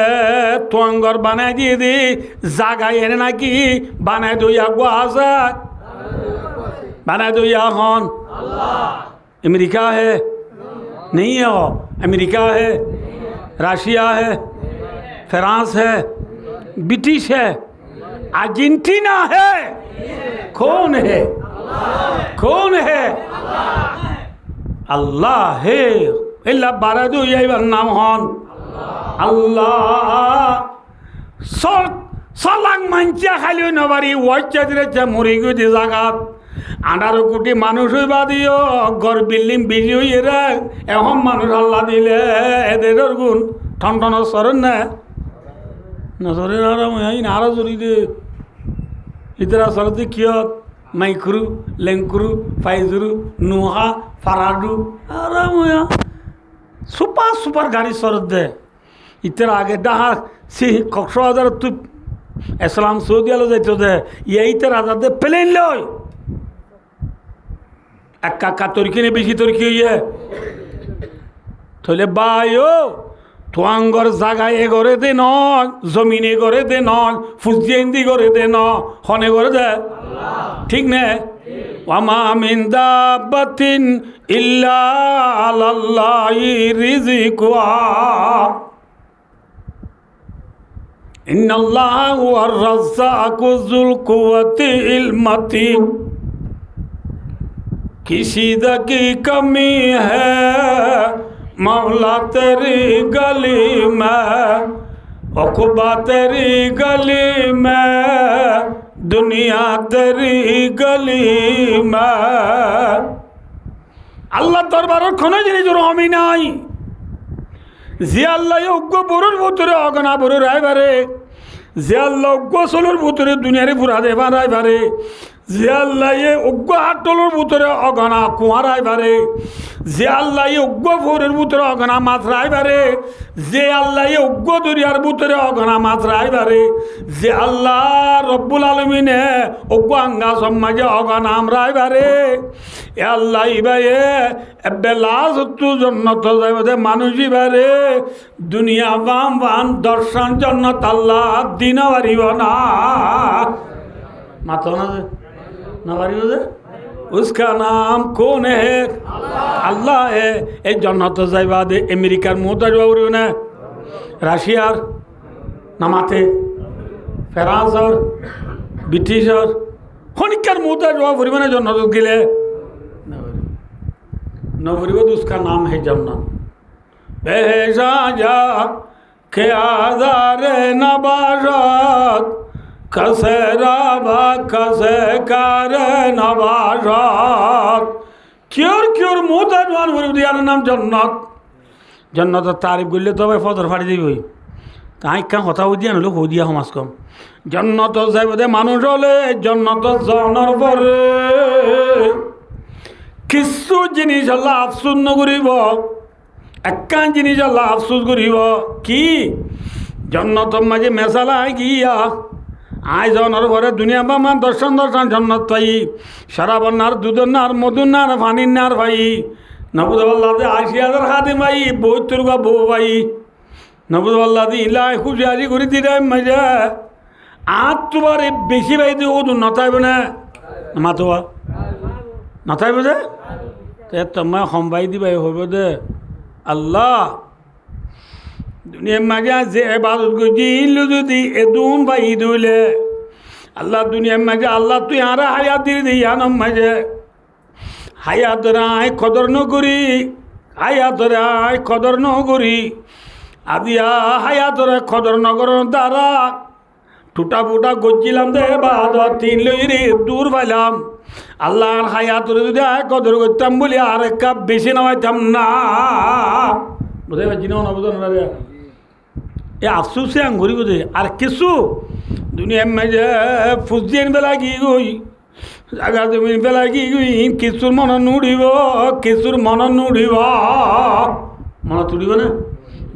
তোয়াঙ্গর বানাই দিয়ে দি জাগায় এনে নাকি বানাই দইয়া গোয়াজা बनाए तो या कौन अमेरिका है नहीं है वो अमेरिका है रशिया है फ्रांस है ब्रिटिश है अर्जेंटीना है कौन है अल्लाह है इल्ला बारह दो यही नाम कौन अल्लाह सलांग मंचा खाली नवारी वाच्चा दिले मुरी को दी जागात 18 কোটি মানুষ হইবা দিও ঘর বিল্ডিং বিজি হইয়ে রে এখন মানুষ আল্লাহ দিলে এদের গুণ ঠন ঠন সরেন না নজরের আরাম আরো জড়ি দে ইতরা সরতে কিয়ত মাইক্রু লেঙ্কুরু ফাইজুরু নুহা ফারাডু আরাম সুপার সুপার গাড়ি সরত দে ইতরা আগে ডাহা সি কক্সবাজার তু ইসলাম সৌদি আলো যাইতো দে ইতরা দে প্লেন লয় একা তরকি বেশি তরকি হইয়ে তাহলে বায়ো তোয়াঙ্গর জাগায় এ করে দে ন জমিনে করে দে ন ফুজিয়েন্দি করে দে ন হনে করে দে ঠিক নে ওয়ামা মিন দাব্বাতিন ইল্লা আলাল্লাহি রিজকুহা ইন্নাল্লাহা হুয়ার রাজ্জাকু যুল কুওয়াতিল মাতিন किसी दा की कमी है मौला तेरी गली में अखबा तेरी गली में दुनिया तेरी गली में अल्लाह दरबार खने जिनिस रहमी नाई जे अल्लाह योग्य बुरुर भुतरे अगना बुरुर आइबारे जे अल्लाह योग्य सोलुर भुतरे दुनियारे पुरा देवा आइबारे যে আল্লাহ উগ্র হাটলর ভিতরে অগনা কুয়ারাই পারে যে আল্লাহ উগ্র ফোরের ভিতরে অগনা মাছ রাই পারে যে আল্লাহ উগ্র দরিয়ার ভিতরে অগনা মাছ রাই পারে যে আল্লাহ রব্বুল আলমিনে উগ্র আঙ্গা সমাজে অগনা আমরাই পারে এ আল্লাহ ইবাইয়ে বেলা সত্তু জন্নত যাইবে মানুষই পারে দুনিয়া বাম বাম দর্শন জন্নত আল্লাহ দিন পারিব না মাতো না उसका नाम कौन है अल्लाह है ए जन्नत जाइबा दे अमेरिकार मोता जावरी ने राशियार नामाते फ्रांस और ब्रिटिश और हनिकार मोता जावरी ने जन्नत गिले नवरी वो उसका नाम है जन्नत बेहजा जा के आज़ार नबारत कसे राबा कसे कार नबारत क्योर मुदा जवान वरुदियार नाम जन्नत जन्नत तारीफ गले तो फदर फाड़ी दिबई ताई का কথা উদিয়া হলো হদিয়া সমাজ কম जन्नत যাইব দে মানুষ হলে जन्नत জানার পরে কিছু জিনিস আল্লাহ আফসোস নকরিব একান জিনিস আল্লাহ আফসোস করিব কি जन्नत মাঝে মেসালা গিয়া আই জনের পরে দুনিয়া বামান দর্শন জন্নত পাই সারাবন্নার দুধনার মধুনার ফানিনার ভাই নবুদাল্লাহ 80,000 খাদিম ভাই 72 গা বউ ভাই নবুদাল্লাহ ইলাই খুশি আজি করে দিলে মজা আজ তোমার বেশি ভাই দিয়ে ওদু নতাইব না মাতোয়া নতাইব যে তোমায় সম্বাই দিবাই হইব দে আল্লাহ দুনিয়ার মাঝে যে ইবাদত করছি ইল্লু যদি এদুন বা ঈদ হইলে আল্লাহ দুনিয়ার মাঝে আল্লাহ তুই আরা হায়াত দিয়ে দিই আনম মাঝে হায়াত রায় কদর নকরি হায়াত রায় কদর নকরি আদিয়া হায়াত রায় কদর নগরের দ্বারা টুটা ফুটা গজ্জিলাম দে বাদত তিন লইরে দূর পাইলাম আল্লাহর হায়াত যদি আয় কদর করতাম বলি আর এক কাপ বেশি নামাইতাম না বুঝতে পারছি না না বুঝো না এ আফসোসে আঙ্গুরি বুঝে আর কিছু দুনিয়ার মাঝে ফুজিয়ান বেলা কি গই জাগা জমিন বেলা কি গই কিছুর মন নুড়িব কিছুর মন নুড়িব মন তুড়িব না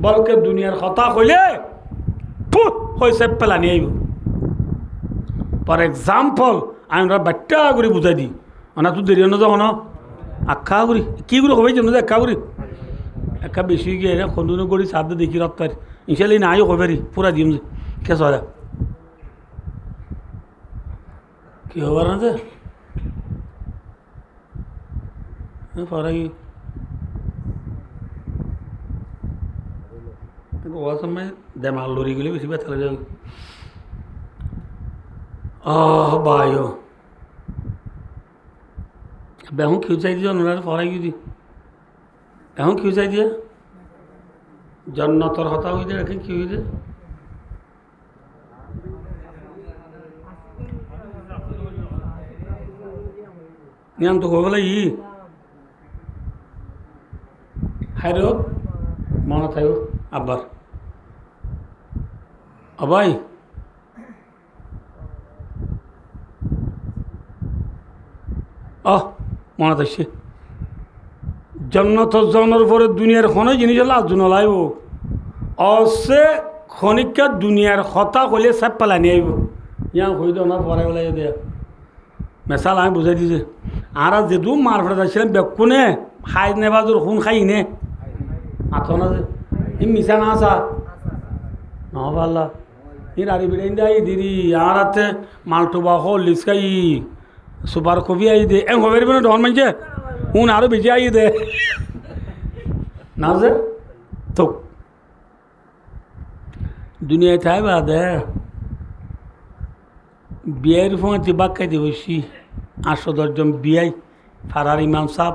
বলকে দুনিয়ার কথা কইলে হয়েছে পেলানি আইব ফর এক্সাম্পল আমরা বাট্টা করে বুঝাই দিই না তুই দেরি না যখন আখ্যা করি কী করে হবে জন্য আখ্যা করি একটা বেশি গিয়ে না খন্দুনো গড়ি সাথে দেখি রপ্তার ইনশাল্লাহ নাই কবেরি পুরা দিম যে কে সরা কি হবার না যে পরে ও সময় দেমাল লড়ি গেলে বেশি ব্যথা লাগে ভাই এখন কিউ চাই দিয়ে ওনারা পড়াই গিয়ে এখন কিউ চাই দিয়ে জন্নতর হতা হয়ে যায় এখন কি হয়ে যায় নিয়ম তো হয়ে ই হাইর মনে থাকো আব্বার আবাই মনে থাকছে জন্নত জনের পরে দুনিয়ার কোনো জিনিস হলে আজ নলাইব অসে ক্ষণিকা দুনিয়ার হতা হলে সব পালানি আইব ইয়া হইদ না পরে বলে দেয়া মেশাল আমি বুঝাই দিছে আর যেদু মার ফেলে যাচ্ছিলাম বেকুনে খাই নেবা তোর শুন খাই নে আথ না যে ই মিশা না আসা নহবাল্লা ই রাড়ি বিড়াই দেয় দিদি আর হাতে মালটোবা হল লিসকাই সুপার কবি আই দে এম হবে না ডন মানছে উন আরো বেশি আই দে না যে তো দুনিয়ায় থাই বা দে বিয়ের ফোঁতে বাক্কাইতে বসি 810 বিয়াই ফারার ইমাম সাহ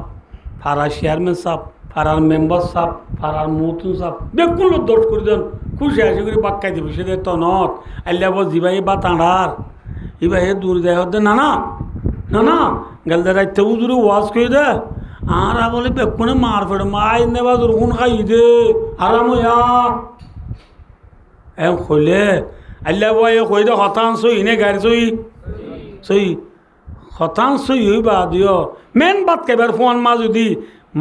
ফারার চেয়ারম্যান সাহ ফারার মেম্বার সাহ ফারার মতুন সাহ বেকুন লোক দোষ করে দেন খুশি আসে করে বাক্কাইতে বসে দে তনত আল্লাহ বল জিবাই বা তাঁড়ার এবার হে দূর যায় হতে না না না না গেল দে রাইতে উজুরে ওয়াজ করে দে আর বলে বেকুনে মার ফেড়ে মাই নেবা তোর কোন খাই দে আরাম হইয়া এম কইলে আল্লাহ বয় কই দে শতাংশ ইনে গাড়ি সই শতাংশ হইবা দিও মেন বাদ কেবার ফোন মা যদি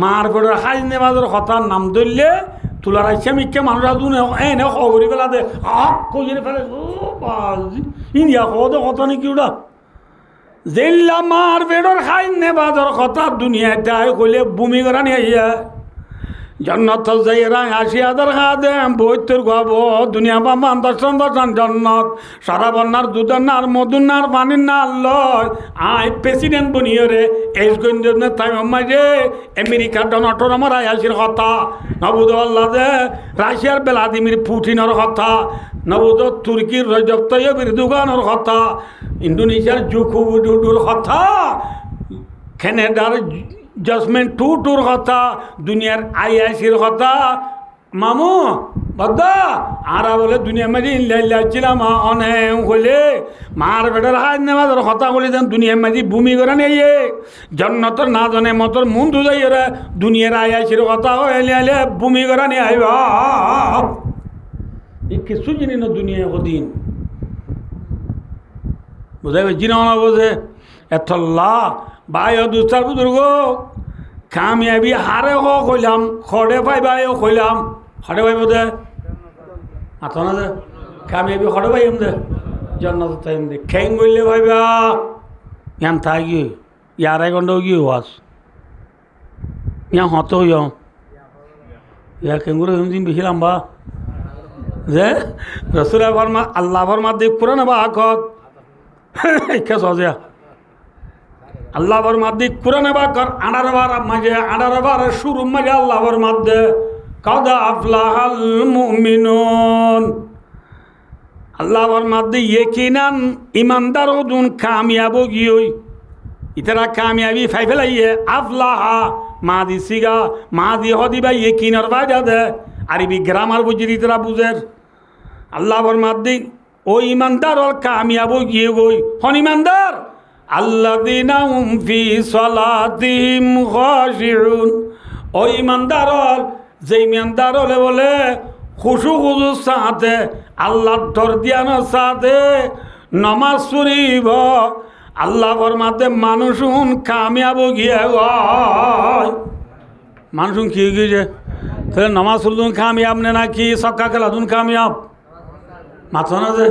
মার ফেড়ে খাই নেবা তোর শতাং নাম ধরলে তোলার আইসা মিকে মানুষ আদুন এনে খবরি পেলা দে কইরে ফেলে ও বাজি ইন্ডিয়া কত কথা নাকি ওটা জেল্লা মার বেড়র খাই নেবাদর কথা দুনিয়াটায় কইলে ভূমি করা নিয়ে জন্নত যাই রাং আসি আদার খা দে বৈতর গাব দুনিয়া বাবা দর্শন দর্শন জন্নত সারা বন্যার দুধনার মধুনার পানির না লয় আই প্রেসিডেন্ট বনিয়ে রে এস গঞ্জনে তাই মাঝে আমেরিকার ডোনাল্ড আমার আসির কথা নবুদ আল্লাহ দে রাশিয়ার ভ্লাদিমির পুটিনের কথা নবুদ তুর্কির রজব তৈয়ব এরদোগানের কথা ইন্দোনেশিয়ার জোকো উইডোডোর কথা কানাডার জাজমেন্ট টুর কথা দুনিয়ার আইআইসির কথা মামু বদ্দা আরা বলে দুনিয়া মাঝে ইল্লাইছিলাম অনেক হলে মার বেটার হাত নেওয়ার কথা বলে দেন দুনিয়া মাঝে ভূমি করে নিয়ে জন্নতর না জানে মতর মুন্দু যাই রে দুনিয়ার আইআইসির কথা হইলে ভূমি করে নিয়ে আইব এই কিছু জিনিস না দুনিয়া কদিন বুঝাই জিনা বোঝে এথল্লা বাই দুস্তার বুজুর্গ কামিয়াবি হারে কইলাম খড়ে পাই বাই কইলাম খড়ে পাইব দে আতো না দে কামিয়াবি খড়ে পাইম দে জন্নত টাইম দে খেং বললে ভাইবা ইয়াম থাকি ইয়ার এক ঘন্টা কি হওয়াস ইয়া হতো ইয় ইয়া কেঙ্গুরে দিন বেশি লম্বা যে রসুল ফরমা আল্লাহ ফরমা দেখ পুরো না বা আখত কে সজা আল্লাহর মাদ্দি কোরআনে বাকর 18 বার মাঝে 18 বার শুরু মাঝে আল্লাহর মাদ্দে কাদা আফলাহাল মুমিনুন আল্লাহর মাদ্দে ইয়কিনান ইমানদার ওদুন কামিয়াব গিয়ই ইতারা কামিয়াবি ফাইফেলাইয়ে আফলাহা মাদি সিগা মাদি হদিবা ইয়কিনার বাজা দে আরবি গ্রামার বুঝি ইতারা বুঝের আল্লাহর মাদ্দি ও ইমানদার ওর কামিয়াব গিয়ে গই হন ইমানদার আল্লাযীনা হুম ফি সালাতিহিম খাশিউন ও ইমানদার যে ইমানদার হলে বলে খুশু খুশু সাথে আল্লাহর ডর দিয়ানো সাথে নামাজ পড়িব আল্লাহ ফরমাতে মানুষুন কামিয়াব গিয়ে গয় মানুষুন কি গিয়ে তাহলে নামাজ পড়লুন কামিয়াব নে নাকি সক্কা খেলাধুন কামিয়াব মাথা না যে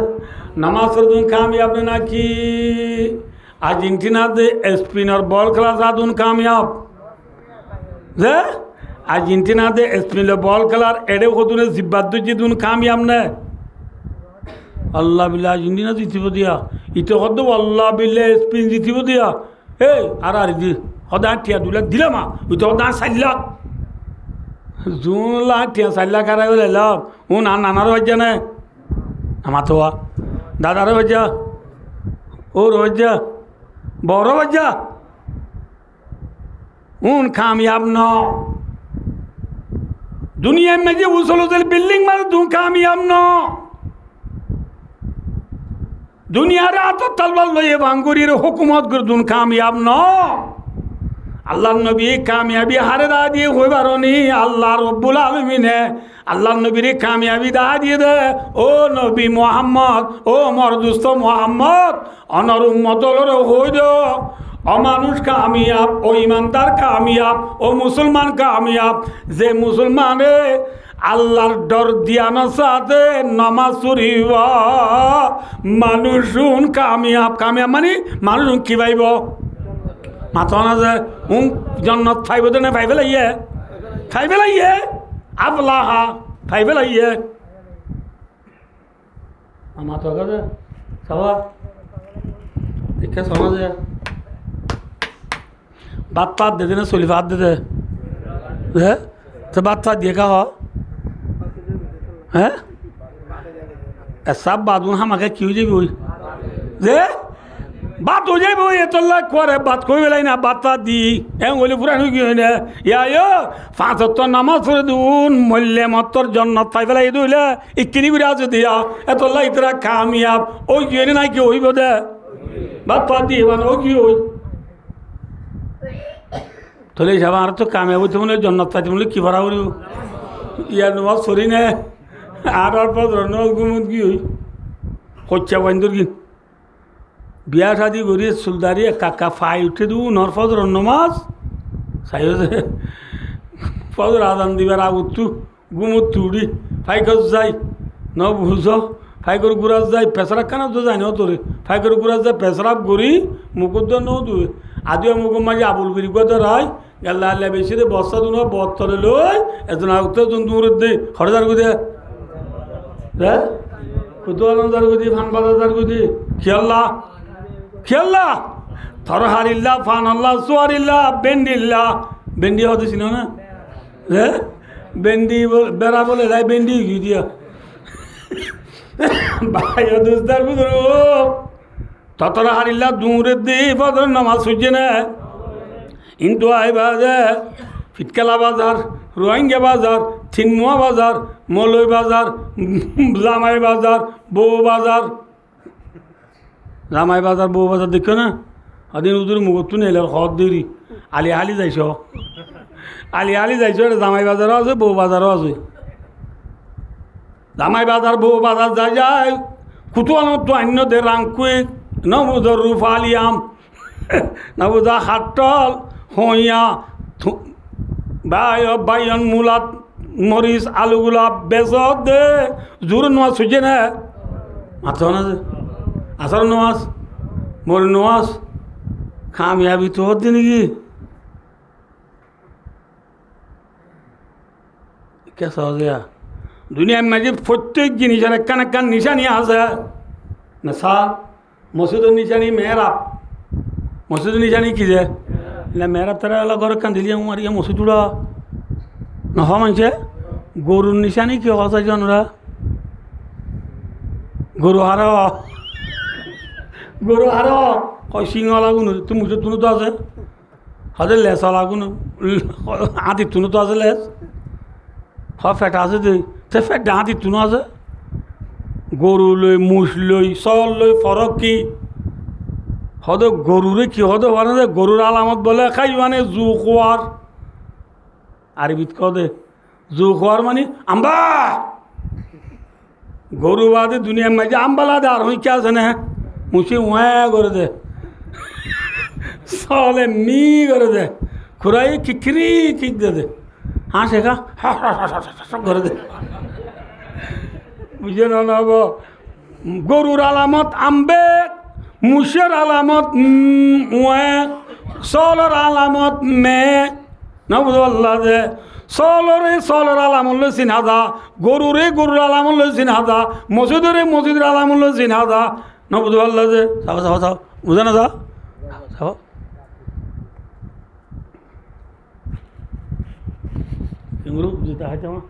নামাজ পড়লুন কামিয়াব নে নাকি আর্জেন্টিনাতে স্পিনার বল খেলা যাদুন কামিয়াব যে আর্জেন্টিনা দে স্পিনে বল খেলার এডে কতুনে জিব্বাদ জিদুন কামিয়াম নে আল্লাহ বিল্লাহ আর্জেন্টিনা জিতিব দিয়া ইটো কত আল্লাহ বিল্লাহ স্পিন জিতিব দিয়া এই আর দি সদায় টিয়া দুলাখ দিলাম ওইটো সদায় 4 লাখ জুন লাখ টিয়া 4 লাখ আর লাভ ও নানারও বাজ্যা নে আমার তো দাদারও বাজ্যা ওর বাজ্যা বড় বাজ্যা उन कामयाब न दुनिया में जो उसल उसल बिल्डिंग मार तू कामयाब न दुनिया रे आतो तलवार लये वांगुरी रे हुकूमत कर दुन कामयाब न अल्लाह नबी कामयाबी हारे दा दिए होय बारोनी अल्लाह रब्बुल आलमीन है अल्लाह नबी रे कामयाबी दा दिए दे ओ नबी मोहम्मद ओ मोर दोस्त मोहम्मद अनर उम्मत रे होय दो अमानुष कामयाब ओ ईमानदार कामयाब ओ मुसलमान कामयाब जे मुसलमान আল্লাহর ডর দিয়ানো সাথে নামাজ পড়িব মানুষুন কামিয়াব কামিয়াব মানে মানুষ কি পাইব মাথা না যে জন্নত ফাইব না ফাইবে লাইয়ে আবলাহা ফাইবে লাইয়ে মাথা কাজে সবা দেখে শোনা যায় बात पात दे देना सोली बात दे दे है तो बात पात देखा हो है सब बात हम आगे क्यों जी हुई जे बात हो जाए वो ये तो अल्लाह को है बात कोई वाला ना बात पात दी ए बोले पूरा नहीं क्यों है या यो 5 वक्त नमाज पढ़ दून मल्ले मत्तर जन्नत पाइबे ला ये दुले इतनी भी राज दिया ए तो अल्लाह इतना कामयाब ओ ये ना क्यों हुई बोले बात पात दी वन ओ क्यों हुई তোলে যাব আর তো কামিয়াব হইতে মনে জন্নত পাইতে বলে কি ভরা করিব ইয়ার নমাজ সরি নে আর পর গুমত কি হই কচ্চা বান্ধর কি বিয়া শাদি করি সুলদারি কাকা ফাই উঠে দু নর ফজর নমাজ সাইও যে ফজর আজান দিবার উঠু গুমত তুড়ি ফাই গজ যাই ন বুঝ ফাই করে গুড়াজ যাই পেশরা কানা তো যাই ন তোরে ফাই করে গুড়াজ যাই পেশরাব করি মুকুদ্দ ন দুয়ে আদিও মুকুম মাঝে আবুল বিরি গদ রায় গেল্লা আল্লাহ বেশি রে বস্তা দুনো বত্তরে লই এজন আউতে জন্তুর দে হরদার গুদে হ্যাঁ কুতুয়ালার গুদি ফান বাজার গুদি খেয়াল্লা থরহারিল্লা ফান আল্লাহ সুয়ারিল্লা বেন্ডিল্লা বেন্ডি হতে ছিল না হ্যাঁ বেন্ডি বেড়া বলে যাই বেন্ডি কি দিয়া ভাই দোস্তার বুঝলো ততরা হারিল্লা দূরে দে ফজর নামাজ সূর্যে না কিন্তু আই বাজার ফিটকেলা বাজার রোহিঙ্গা বাজার থিনমুয়া বাজার মলই বাজার জামাই বাজার বউ বাজার জামাই বাজার বউ বাজার দেখো না আদিন উদুর মুগত নেলে হদ দেরি আলি আলি যাইছ এটা জামাই বাজারও আছে বউ বাজারও আছে জামাই বাজার বউ বাজার যায় কুতুয়ানো তো অন্য দে রাংকুই নবুজর রুফালিয়াম নবুজা হাটল হইয়া বাইন মুলাত মরিচ আলুগুলা বেজ দে জোর নোয়াজ সুজে না মাথা না যে আসার নোয়াজ মর নোয়াজ খামিয়াবি তো হচ্ছে নাকি কে সহজে দুনিয়ার মাঝে প্রত্যেক জিনিসের একখান একখান নিশানি আছে না সা মসজিদের নিশানি মেহরাব মসজিদের নিশানি কি যে মেহরাব তারা এলা ঘর কান দিলি আমার ইয়ে মসজিদ উড়া নহ মানছে গরুর নিশানি কি হসা জনরা গরু হার কয় সিংহ লাগুন তুই মুসে তুনো তো আছে হজে লেস লাগুন আদি তুনো তো আছে লেস ফেটা আছে যে সে ফেটা আদি তুনো আছে গরু লই মুস লই চল লই ফরক কি হদ গরুরে কি হদ মানে যে গরুর আলামত বলে খাই মানে জু খোয়ার আরবিত কদে জু খোয়ার মানে আম্বা গরু বাদে দুনিয়ার মাঝে আম্বালা দে আর হইকে আছে না মুছে ওয়া করে দে চলে মি করে দে খুরাই কিকরি কিক দে হাঁ শেখা করে দে বুঝে না গরুর আলামত আম্বে মুশের আলামত চলের আলামত মে না বুঝো আল্লাহ দে চলরে চলর আলামুল্ল চিনহাদা, গরুরে গরুর আলামুল্ল চিনহাদা, মসজিদরে মসজিদের আলামুল্ল চিনহাদা। ন বুঝতে পারল যে চাও চাও চাও বুঝে না যাও চাও এগুলো বুঝতে হয় আমার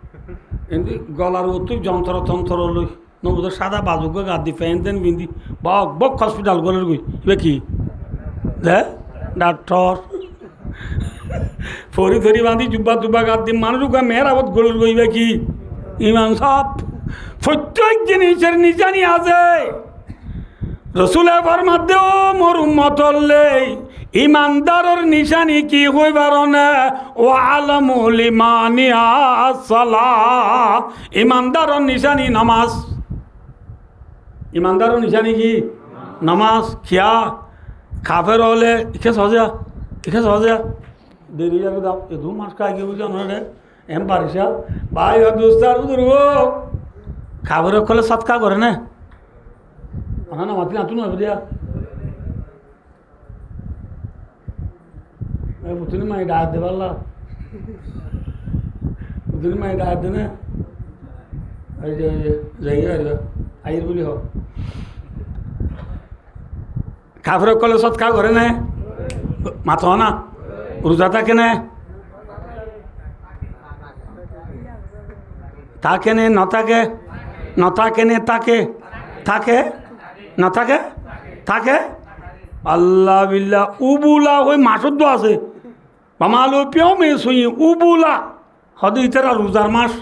এমনি গলার তুই যন্ত্র তন্ত্র লই নবুধ সাদা বাজুক গাদি ফ্যান তেন বিন্দি বক বক হসপিটাল গলের গই এবার কি দে ডাক্তর ফরি ধরি বাঁধি জুব্বা জুব্বা গাদ দি মানুষ মেয়েরাবত গলের গইবে কি ইমান সব প্রত্যেক জিনিসের নিজানি আছে। রসুলে ফরমাতেও মোর উম্মতলে ইমানদারের নিশানি কি হইবার না ও আলমুল ইমানিয়া সালাহ, ইমানদারের নিশানি নামাজ। ইমানদারের নিশানি কি নামাজ। খিয়া কাফের হলে ইকে সহজা দেরি যাবে দাও এ দু মাস কাকে বুঝানো রে এম পারিসা ভাই দোস্তার বুঝুর কাফের হলে সৎকা করে না না মাতি না তুমি দিয়া পুতুনি মাই ডাক দে পারলা পুতুনি মাই ডাক দে না এই যে যাই আইর বলি হোক কাফের কলে সৎকা করে না মাথা না রোজা থাকে না থাকে নে নথাকে নথাকে নে তাকে থাকে না থাকে থাকে আল্লাহ বিল্লাহ উবুলা ওই মাসুদ্দ আছে মামালো পেও মেয়ে শুই উবুলা হদি ইতারা রোজার মাস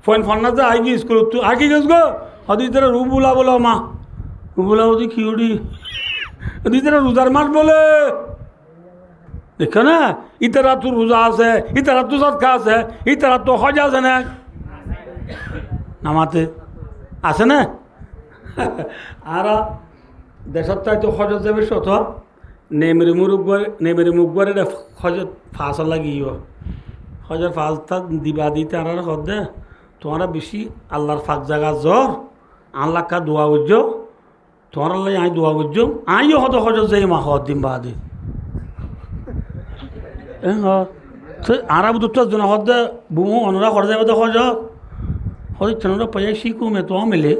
ফোন ফন্না যে আই গি স্কুল তুই আগে গেছ গো হদি ইতারা উবুলা বলো মা উবুলা ওদি কি উড়ি হদি ইতারা রোজার মাস বলে দেখো না ইতারা তো রোজা আছে ইতারা তো সৎকা আছে ইতারা তো হজ আছে না নামাতে আছে না আর দেশত তাই তো হজত যাবে শত নেমেরি মুখ গড়ে হজত ফাঁস লাগিয়ে হজর ফাঁসটা দিবা দিতে আর হদ দে তোমারা বেশি আল্লাহর ফাঁক জায়গা জ্বর আল্লাহ কা দোয়া বুঝছ তোমার আল্লাহ আই দোয়া বুঝছ আইও হত হজত যাই মা হদ দিন বাদে আরা বুধ জন হদ দে বুমো অনুরা হর যাবে তো হজ হদ চনরা পয়া শিখু মে তো মিলে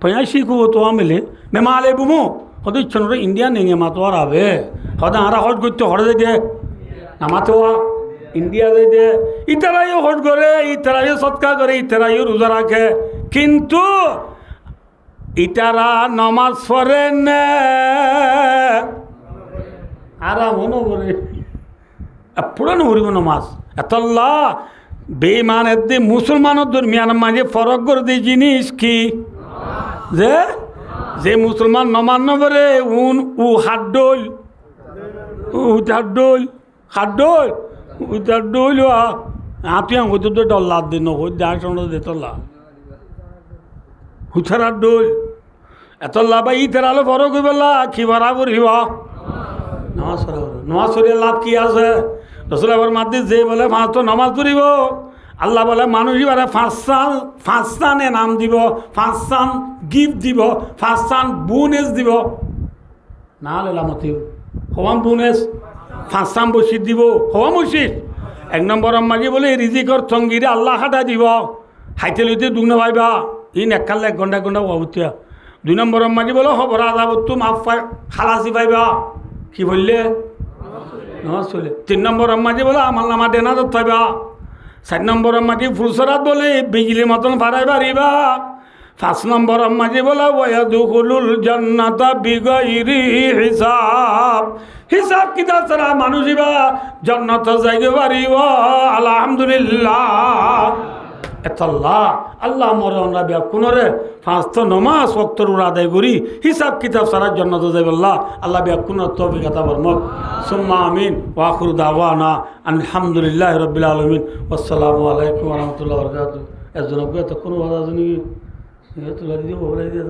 পয়া শিখু তো মিলে মে মালে বুমো হদ চনরা ইন্ডিয়া নেঙে মা তো আর আবে হদ আরা হজ করতে হর যাই দে নামাতে ইন্ডিয়া যাই দে ইতারাইও হজ করে ইতারাইও সৎকা করে ইতারাইও রোজা রাখে কিন্তু ইতারা নমাজ পড়ে না আরাম নবরে পুরানো হরিব নমাজ এতল্লা বেমান এদি মুসলমানের দরমিয়ান মাঝে ফরক করে দিয়ে জিনিস কি যে যে মুসলমান নমান নবরে উন উ হাত ডোল হাত ডোল উতার ডইল আতুই হইতো তো ডল্লা দিন হই যার সঙ্গে দে তল্লা হুছার ডইল এতল্লা বা ইতার আলো বড় কইবেলা কি বরাবর হিবা নামাজ পড়ে লাভ কি আছে রসুল আবার মাদি যে বলে পাঁচ তো নামাজ পড়িব আল্লাহ বলে মানুষই বারে ফাঁসানে নাম দিব ফাঁসান গিফট দিব ফাঁসান বোনেস দিব না লেলামতি হওয়াম বোনেস ফাঁসাম বসির দিব হওয়াম বসির এক নম্বর মাঝে বলে রিজিকর সঙ্গীরে আল্লাহ হাঁটা দিব হাইতে লইতে দুগ্ন ভাইবা ইন এককালে 1 ঘন্টা হবতিয়া 2 নম্বর মাঝে বলে হব রাজা বত্তু মাফ খালাসি পাইবা কি বললে নামাজ চলে 3 নম্বর মাঝে বলে আমার নামা দেনা পাইবা 4 নম্বর মাঝে ফুলসরাত বলে বিজলি মতন ফারাই পারিবা 5 নম্বর মাঝে বলে ওয়াদুখুলুল জান্নাতা বিগাইরি হিসাব হিসাব কিতাব ছাড়া মানুষইবা জান্নাত যাইতে পারিব আলহামদুলিল্লাহ এতাল্লাহ আল্লাহ মরে আমরা বিয়া কোনরে 5 তো নমাজ ওয়াক্তর আদায় করি হিসাব কিতাব ছাড়া জান্নাত যাইব আল্লাহ বিয়া কোন তৌফিক আতা ফরমাক সুম্মা আমিন ওয়া আখিরু দাওয়ানা আলহামদুলিল্লাহি রাব্বিল আলামিন আসসালামু আলাইকুম ওয়া রাহমাতুল্লাহি ওয়া বারাকাতুহু এজন্য তো কোনো বাধা নেই এ তো লাগি বলে দিয়ে